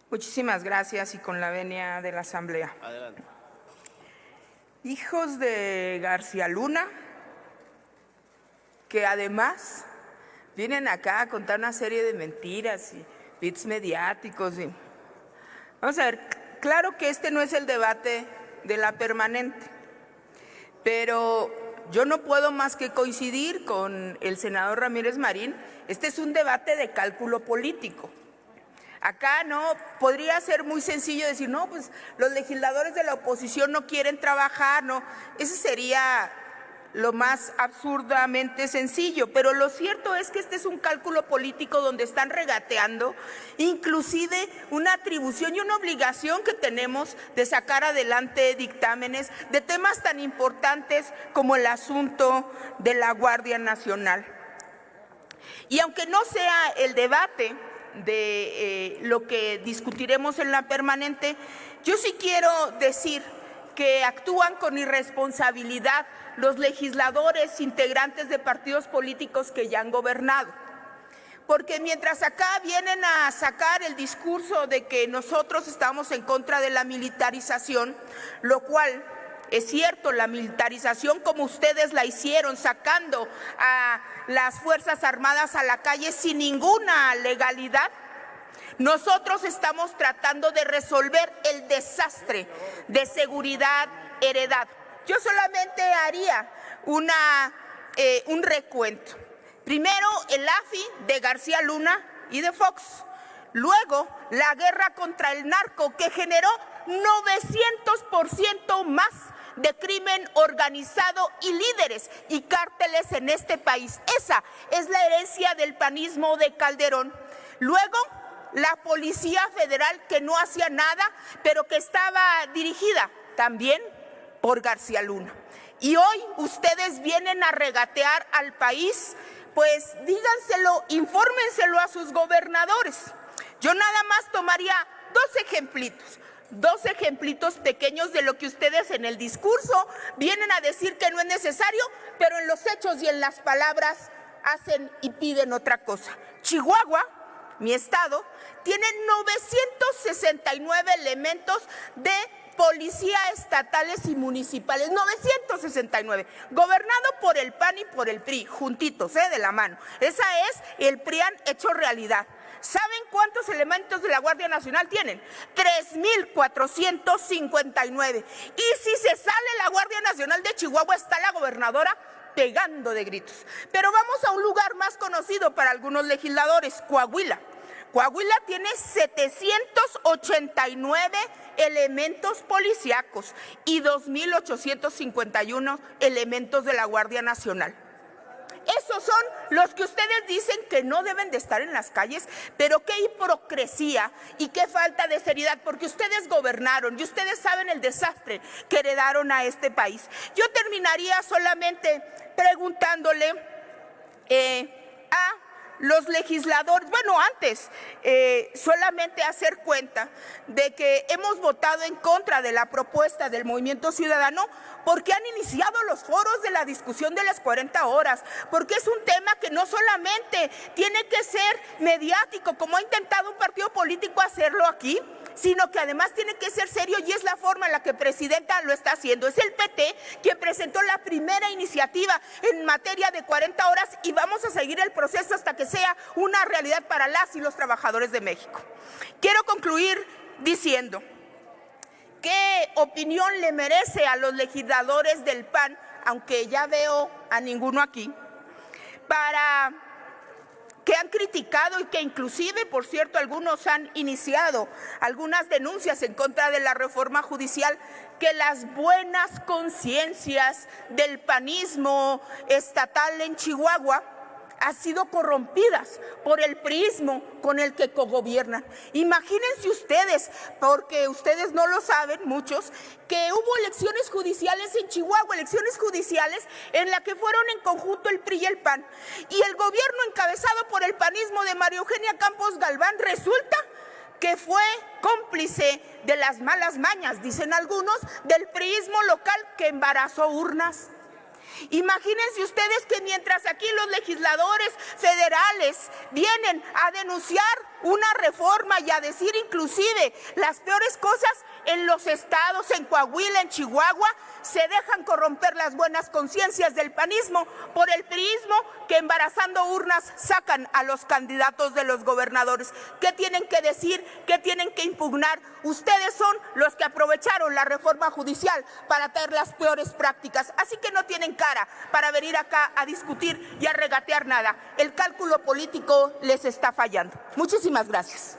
N: Muchísimas gracias y con la venia de la Asamblea.
G: Adelante.
N: Hijos de García Luna, que además vienen acá a contar una serie de mentiras y bits mediáticos. Vamos a ver, claro que este no es el debate de la permanente, pero yo no puedo más que coincidir con el senador Ramírez Marín. Este es un debate de cálculo político. Acá no, podría ser muy sencillo decir, no, pues los legisladores de la oposición no quieren trabajar, no, ese sería lo más absurdamente sencillo, pero lo cierto es que este es un cálculo político donde están regateando inclusive una atribución y una obligación que tenemos de sacar adelante dictámenes de temas tan importantes como el asunto de la Guardia Nacional. Y aunque no sea el debate de lo que discutiremos en la permanente, yo sí quiero decir que actúan con irresponsabilidad los legisladores integrantes de partidos políticos que ya han gobernado.
B: porque mientras acá vienen a sacar el discurso de que nosotros estamos en contra de la militarización, lo cual es cierto, la militarización como ustedes la hicieron, sacando a las Fuerzas Armadas a la calle sin ninguna legalidad, nosotros estamos tratando de resolver el desastre de seguridad heredado. Yo solamente haría un recuento. Primero, el AFI de García Luna y de Fox. Luego, la guerra contra el narco, que generó 900% más de crimen organizado y líderes y cárteles en este país. Esa es la herencia del panismo de Calderón. Luego, la Policía Federal, que no hacía nada, pero que estaba dirigida también por García Luna. Y hoy ustedes vienen a regatear al país, pues díganselo, infórmenselo a sus gobernadores. Yo nada más tomaría dos ejemplitos pequeños de lo que ustedes en el discurso vienen a decir que no es necesario, pero en los hechos y en las palabras hacen y piden otra cosa. Chihuahua, mi estado, tiene 969 elementos de policía estatales y municipales, 969, gobernado por el PAN y por el PRI, juntitos, de la mano. Esa es el PRIAN hecho realidad. ¿Saben cuántos elementos de la Guardia Nacional tienen? 3,459. Y si se sale la Guardia Nacional de Chihuahua, está la gobernadora pegando de gritos. Pero vamos a un lugar más conocido para algunos legisladores, Coahuila. Coahuila tiene 789 elementos policíacos y 2,851 elementos de la Guardia Nacional. Esos son los que ustedes dicen que no deben de estar en las calles, pero qué hipocresía y qué falta de seriedad, porque ustedes gobernaron y ustedes saben el desastre que heredaron a este país. Yo terminaría solamente preguntándole a los legisladores, bueno, antes, solamente hacer cuenta de que hemos votado en contra de la propuesta del Movimiento Ciudadano porque han iniciado los foros de la discusión de las 40 horas, porque es un tema que no solamente tiene que ser mediático, como ha intentado un partido político hacerlo aquí, sino que además tiene que ser serio, y es la forma en la que Presidenta lo está haciendo. Es el PT quien presentó la primera iniciativa en materia de 40 horas y vamos a seguir el proceso hasta que sea una realidad para las y los trabajadores de México. Quiero concluir diciendo qué opinión le merece a los legisladores del PAN, aunque ya veo a ninguno aquí, para que han criticado y que inclusive, por cierto, algunos han iniciado algunas denuncias en contra de la reforma judicial, que las buenas conciencias del panismo estatal en Chihuahua han sido corrompidas por el priismo con el que cogobiernan. Imagínense ustedes, porque ustedes no lo saben muchos, que hubo elecciones judiciales en Chihuahua, elecciones judiciales en las que fueron en conjunto el PRI y el PAN. Y el gobierno encabezado por el panismo de María Eugenia Campos Galván resulta que fue cómplice de las malas mañas, dicen algunos, del priismo local que embarazó urnas. Imagínense ustedes que mientras aquí los legisladores federales vienen a denunciar una reforma y a decir inclusive las peores cosas en los estados, en Coahuila, en Chihuahua, se dejan corromper las buenas conciencias del panismo por el priismo que embarazando urnas sacan a los candidatos de los gobernadores. ¿Qué tienen que decir? ¿Qué tienen que impugnar? Ustedes son los que aprovecharon la reforma judicial para traer las peores prácticas, así que no tienen cara para venir acá a discutir y a regatear nada. El cálculo político les está fallando. Muchísimas gracias.